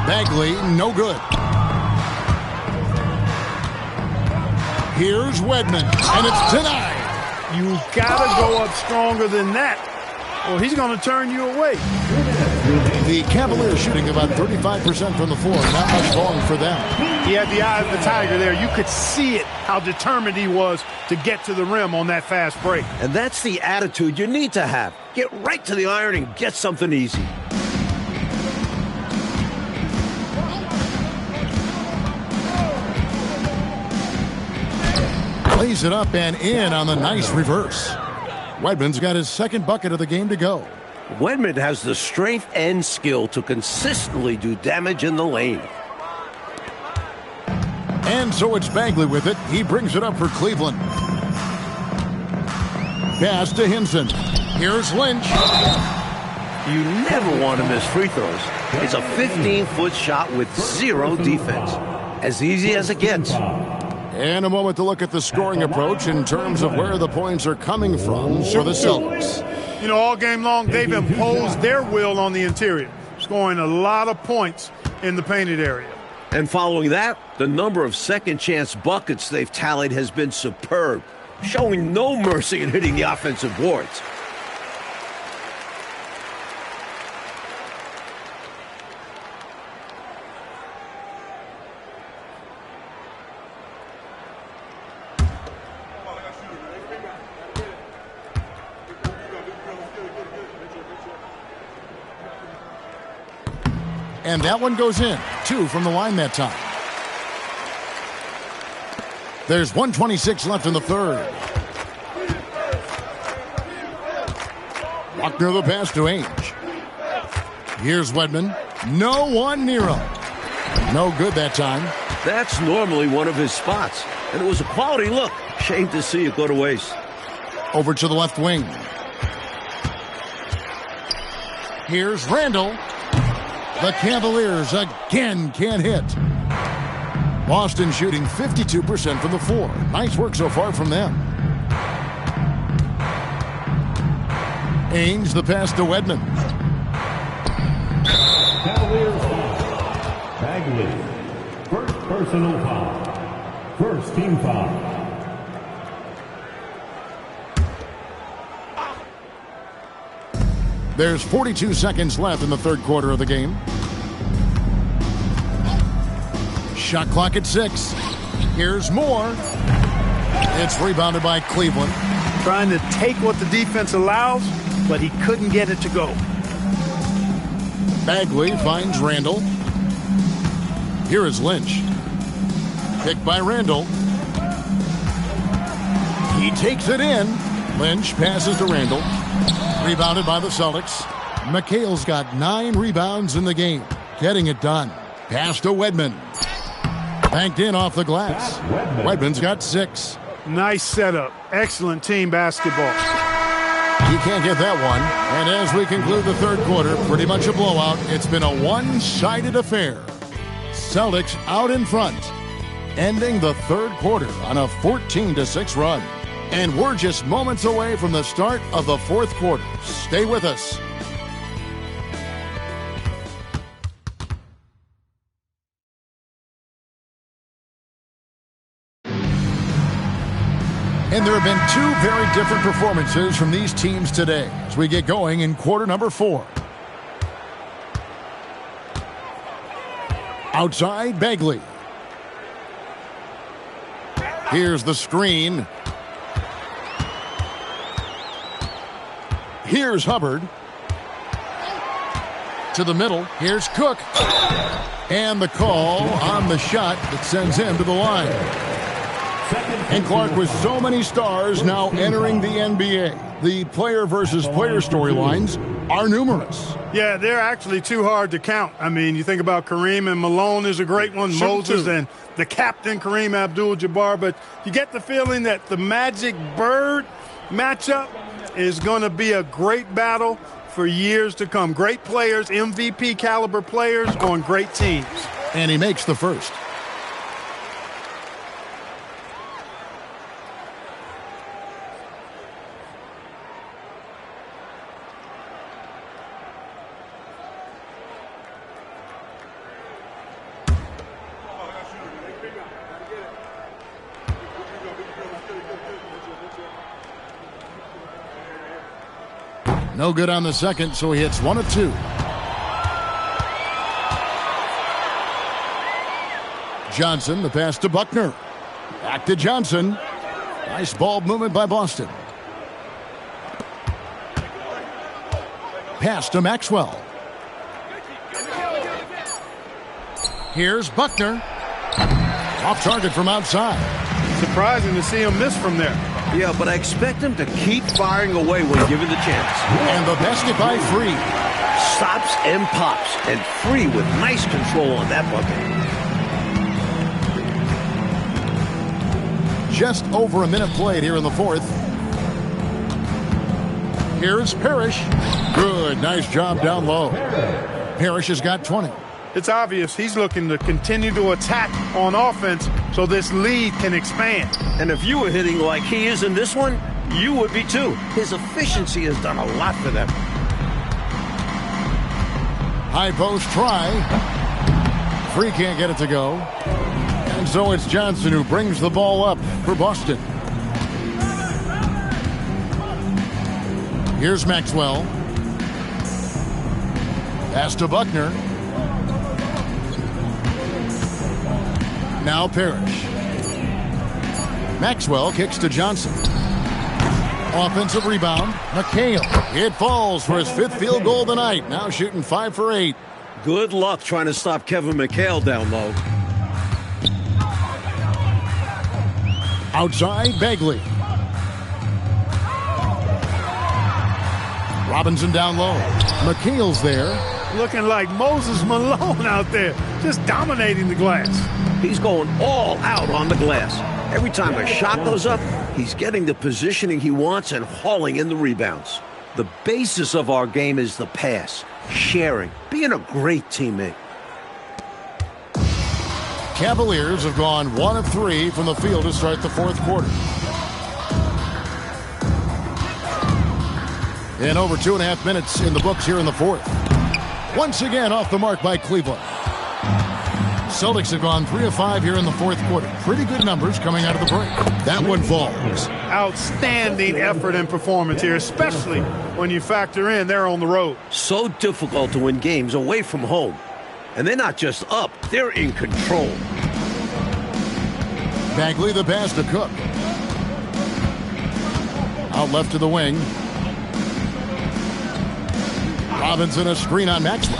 Bagley, no good. Here's Wedman, and it's denied. You gotta go up stronger than that, or he's gonna turn you away. The Cavaliers shooting about 35% from the floor. Not much falling for them. He had the eye of the tiger there. You could see it, how determined he was to get to the rim on that fast break. And that's the attitude you need to have. Get right to the iron and get something easy. Lays it up and in on the nice reverse. Wedman's got his second bucket of the game to go. Wedman has the strength and skill to consistently do damage in the lane. And so it's Bagley with it. He brings it up for Cleveland. Pass to Hinson. Here's Lynch. You never want to miss free throws. It's a 15-foot shot with 0 defense. As easy as it gets. And a moment to look at the scoring approach in terms of where the points are coming from for the Celtics. You know, all game long, they've imposed their will on the interior, scoring a lot of points in the painted area. And following that, the number of second-chance buckets they've tallied has been superb, showing no mercy in hitting the offensive boards. And that one goes in. 2 from the line that time. There's 1:26 left in the third. Buckner the pass to Ainge. Here's Wedman. No one near him. No good that time. That's normally one of his spots. And it was a quality look. Shame to see it go to waste. Over to the left wing. Here's Randall. The Cavaliers again can't hit. Boston shooting 52% from the floor. Nice work so far from them. Ainge the pass to Wedman. Cavaliers Bagley. First personal foul. First team foul. There's 42 seconds left in the third quarter of the game. Shot clock at 6. Here's more. It's rebounded by Cleveland. Trying to take what the defense allows, but he couldn't get it to go. Bagley finds Randall. Here is Lynch. Picked by Randall. He takes it in. Lynch passes to Randall. Rebounded by the Celtics. McHale's got 9 rebounds in the game. Getting it done. Pass to Wedman. Banked in off the glass. Wedman's got 6. Nice setup. Excellent team basketball. You can't get that one. And as we conclude the third quarter, pretty much a blowout. It's been a one-sided affair. Celtics out in front. Ending the third quarter on a 14-6 run. And we're just moments away from the start of the fourth quarter. Stay with us. And there have been two very different performances from these teams today as we get going in quarter number 4. Outside, Bagley. Here's the screen. Here's Hubbard. To the middle. Here's Cook. And the call on the shot that sends him to the line. And Clark, with so many stars now entering the NBA, the player versus player storylines are numerous. Yeah, they're actually too hard to count. I mean, you think about Kareem and Malone is a great one, Moses and the captain Kareem Abdul-Jabbar, but you get the feeling that the Magic Bird matchup is going to be a great battle for years to come. Great players, MVP caliber players on great teams. And he makes the first. No good on the second, so he hits 1 of 2. Johnson, the pass to Buckner. Back to Johnson. Nice ball movement by Boston. Pass to Maxwell. Here's Buckner. Off target from outside. Surprising to see him miss from there. Yeah, but I expect him to keep firing away when given the chance. And the basket by Free. Stops and pops, and Free with nice control on that bucket. Just over a minute played here in the fourth. Here's Parrish. Good, nice job down low. Parrish has got 20. It's obvious he's looking to continue to attack on offense so this lead can expand. And if you were hitting like he is in this one, you would be too. His efficiency has done a lot for them. High post try. Free can't get it to go. And so it's Johnson who brings the ball up for Boston. Here's Maxwell. Pass to Buckner. Now Parrish. Maxwell kicks to Johnson. Offensive rebound. McHale. It falls for his 5th field goal of the night. Now shooting 5 for 8. Good luck trying to stop Kevin McHale down low. Outside, Bagley. Robinson down low. McHale's there. Looking like Moses Malone out there, just dominating the glass. He's going all out on the glass. Every time a shot goes up, he's getting the positioning he wants and hauling in the rebounds. The basis of our game is the pass, sharing, being a great teammate. Cavaliers have gone 1 of 3 from the field to start the fourth quarter. And over 2.5 minutes in the books here in the fourth. Once again off the mark by Cleveland. Celtics have gone 3 of 5 here in the fourth quarter. Pretty good numbers coming out of the break. That one falls. Outstanding effort and performance here, especially when you factor in they're on the road. So difficult to win games away from home. And they're not just up, they're in control. Bagley the pass to Cook. Out left to the wing. Robinson a screen on Maxwell.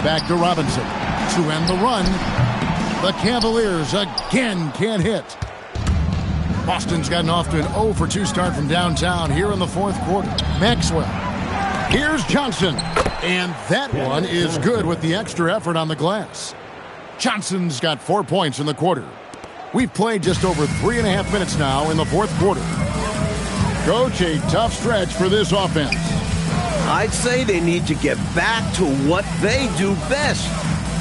Back to Robinson. To end the run. The Cavaliers again can't hit. Boston's gotten off to an 0 for 2 start from downtown here in the fourth quarter. Maxwell. Here's Johnson. And that one is good with the extra effort on the glass. Johnson's got 4 points in the quarter. We've played just over 3.5 minutes now in the fourth quarter. Coach, a tough stretch for this offense. I'd say they need to get back to what they do best.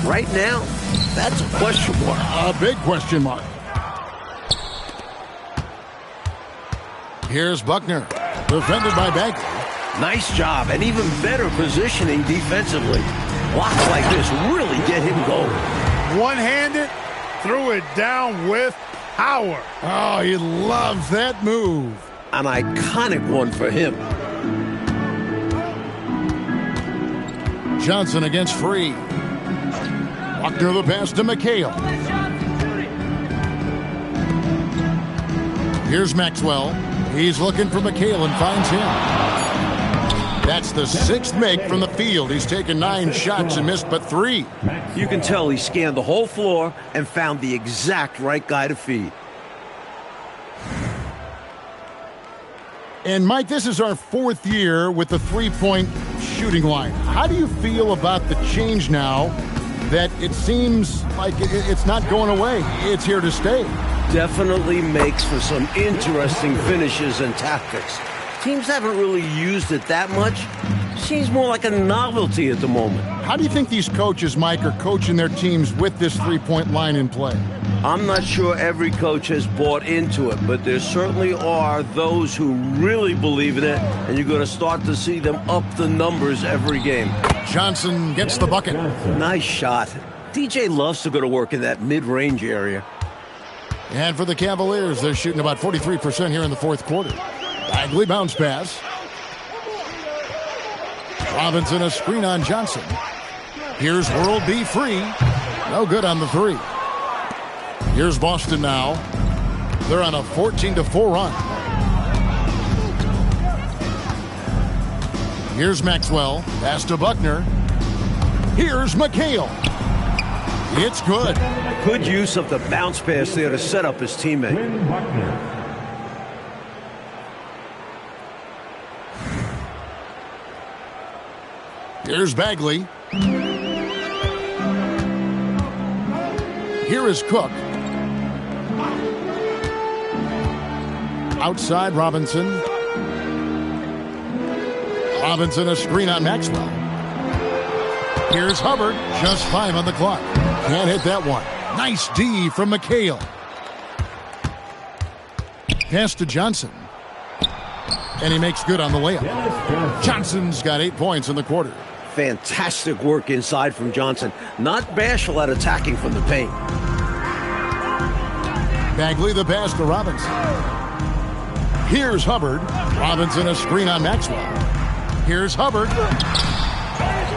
Right now, that's a question mark. A big question mark. Here's Buckner. Defended by Bagley. Nice job and even better positioning defensively. Blocks like this really get him going. One-handed, threw it down with power. Oh, he loves that move. An iconic one for him. Johnson against Free. Buckner the pass to McHale. Here's Maxwell. He's looking for McHale and finds him. That's the 6th make from the field. He's taken 9 shots and missed but 3. You can tell he scanned the whole floor and found the exact right guy to feed. And, Mike, this is our 4th year with the three-point shooting line. How do you feel about the change now that it seems like it's not going away? It's here to stay. Definitely makes for some interesting finishes and tactics. Teams haven't really used it that much. Seems more like a novelty at the moment. How do you think these coaches, Mike, are coaching their teams with this three-point line in play? I'm not sure every coach has bought into it, but there certainly are those who really believe in it, and you're going to start to see them up the numbers every game. Johnson gets the bucket. Nice shot. DJ loves to go to work in that mid-range area. And for the Cavaliers, they're shooting about 43% here in the 4th quarter. Bagley bounce pass. Robinson a screen on Johnson. Here's World B Free. No good on the 3. Here's Boston now. They're on a 14-4 run. Here's Maxwell. Pass to Buckner. Here's McHale. It's good. Good use of the bounce pass there to set up his teammate. Here's Bagley. Here is Cook. Outside Robinson. Robinson a screen on Maxwell. Here's Hubbard. Just 5 on the clock. Can't hit that one. Nice D from McHale. Pass to Johnson. And he makes good on the layup. Johnson's got 8 points in the quarter. Fantastic work inside from Johnson. Not bashful at attacking from the paint. Bagley the pass to Robinson. Here's Hubbard. Robinson a screen on Maxwell. Here's Hubbard.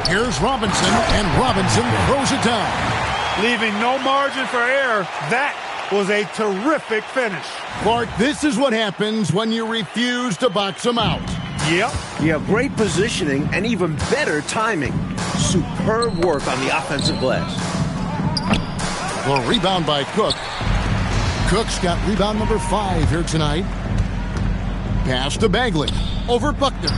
Here's Robinson, and Robinson throws it down. Leaving no margin for error. That was a terrific finish. Clark, this is what happens when you refuse to box him out. Yep. Yeah, great positioning and even better timing. Superb work on the offensive glass. Well, rebound by Cook. Cook's got rebound number 5 here tonight. Pass to Bagley. Over Buckner.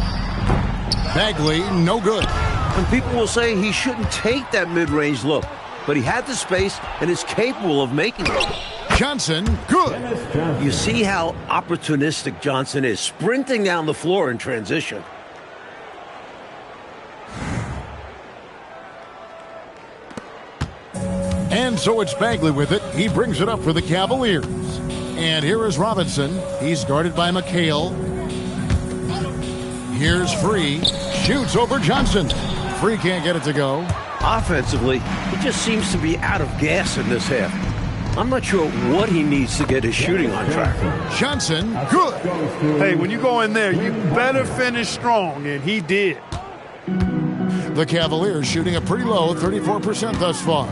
Bagley, no good. And people will say he shouldn't take that mid-range look, but he had the space and is capable of making it. Johnson, good. You see how opportunistic Johnson is, sprinting down the floor in transition. And so it's Bagley with it. He brings it up for the Cavaliers. And here is Robinson. He's guarded by McHale. Here's Free. Shoots over Johnson. Free can't get it to go. Offensively, he just seems to be out of gas in this half. I'm not sure what he needs to get his shooting on track. Johnson, good. Hey, when you go in there, you better finish strong, and he did. The Cavaliers shooting a pretty low 34% thus far.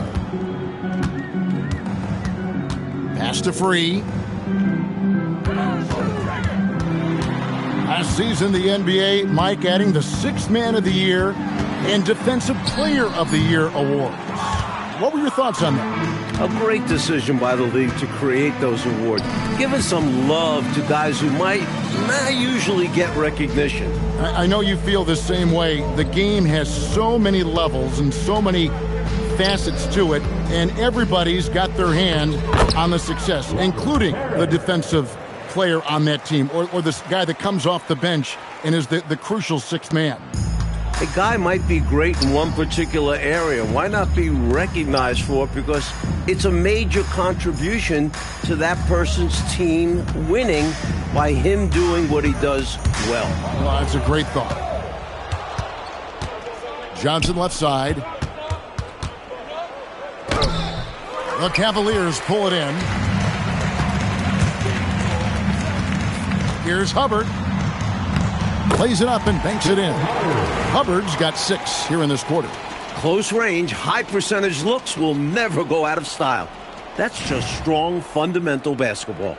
Pass to Free. Last season, the NBA, Mike, adding the 6th Man of the Year and Defensive Player of the Year awards. What were your thoughts on that? A great decision by the league to create those awards, giving some love to guys who might not usually get recognition. I know you feel the same way. The game has so many levels and so many facets to it, and everybody's got their hand on the success, including the defensive player on that team, or this guy that comes off the bench and is the crucial 6th man. A guy might be great in one particular area. Why not be recognized for it? Because it's a major contribution to that person's team winning by him doing what he does well. Well, that's a great thought. Johnson left side. The Cavaliers pull it in. Here's Hubbard. Plays it up and banks it in. Hubbard's got 6 here in this quarter. Close range, high percentage looks will never go out of style. That's just strong, fundamental basketball.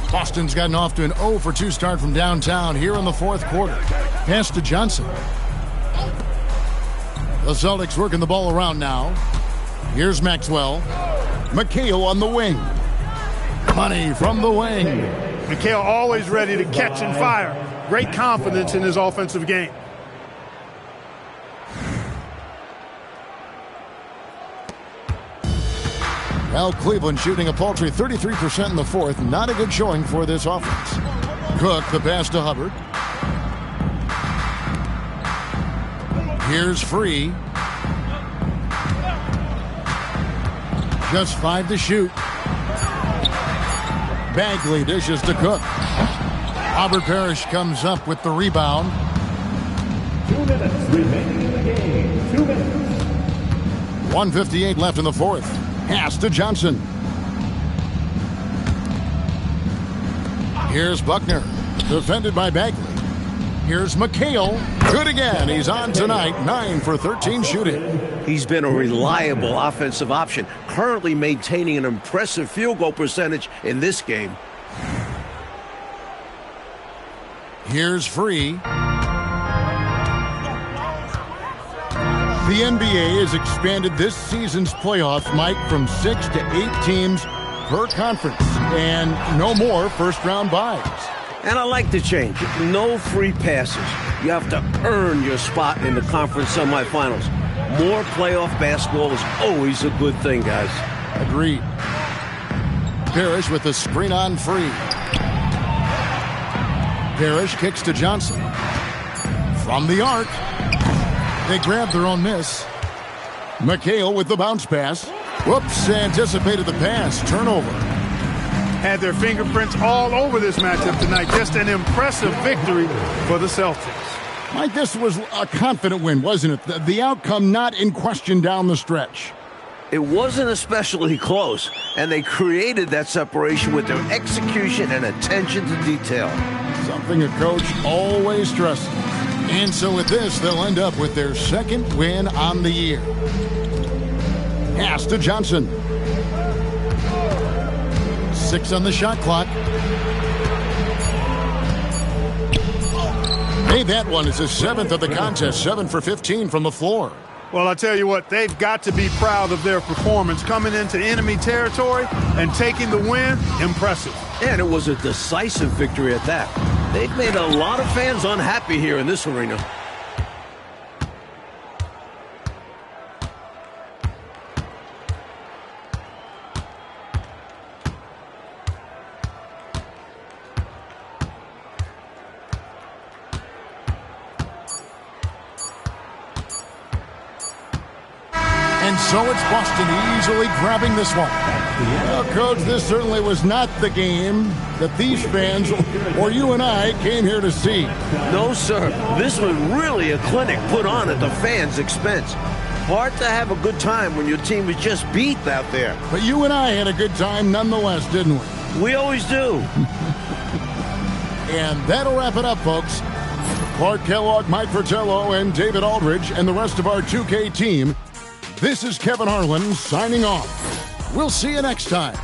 Boston's gotten off to an 0 for 2 start from downtown here in the fourth quarter. Pass to Johnson. The Celtics working the ball around now. Here's Maxwell. McHale on the wing. Money from the wing. McHale always ready to catch and fire. Great confidence in his offensive game. Well, Cleveland shooting a paltry 33% in the fourth. Not a good showing for this offense. Cook, the pass to Hubbard. Here's Free. Just 5 to shoot. Bagley dishes to Cook. Robert Parrish comes up with the rebound. 2 minutes remaining in the game. 2 minutes. 1:58 left in the fourth. Pass to Johnson. Here's Buckner. Defended by Bagley. Here's McHale. Good again. He's on tonight. 9 for 13 shooting. He's been a reliable offensive option, currently maintaining an impressive field goal percentage in this game. Here's Free. The NBA has expanded this season's playoffs, Mike, from 6 to 8 teams per conference, and no more first-round byes. And I like the change. No free passes. You have to earn your spot in the conference semifinals. More playoff basketball is always a good thing, guys. Agreed. Parrish with the screen on Free. Parrish kicks to Johnson. From the arc. They grab their own miss. McHale with the bounce pass. Whoops, anticipated the pass. Turnover. Had their fingerprints all over this matchup tonight. Just an impressive victory for the Celtics. Mike, this was a confident win, wasn't it? The outcome not in question down the stretch. It wasn't especially close, and they created that separation with their execution and attention to detail. Something a coach always stresses. And so with this, they'll end up with their second win on the year. Pass to Johnson. 6 on the shot clock. Hey, that one is his 7th of the contest. 7 for 15 from the floor. Well, I tell you what, they've got to be proud of their performance coming into enemy territory and taking the win. Impressive. And it was a decisive victory at that. They've made a lot of fans unhappy here in this arena. And so it's Boston easily grabbing this one. Well, Coach, this certainly was not the game that these fans or you and I came here to see. No, sir. This was really a clinic put on at the fans' expense. Hard to have a good time when your team was just beat out there. But you and I had a good time nonetheless, didn't we? We always do. And that'll wrap it up, folks. Clark Kellogg, Mike Fratello, and David Aldridge, and the rest of our 2K team. This is Kevin Harlan signing off. We'll see you next time.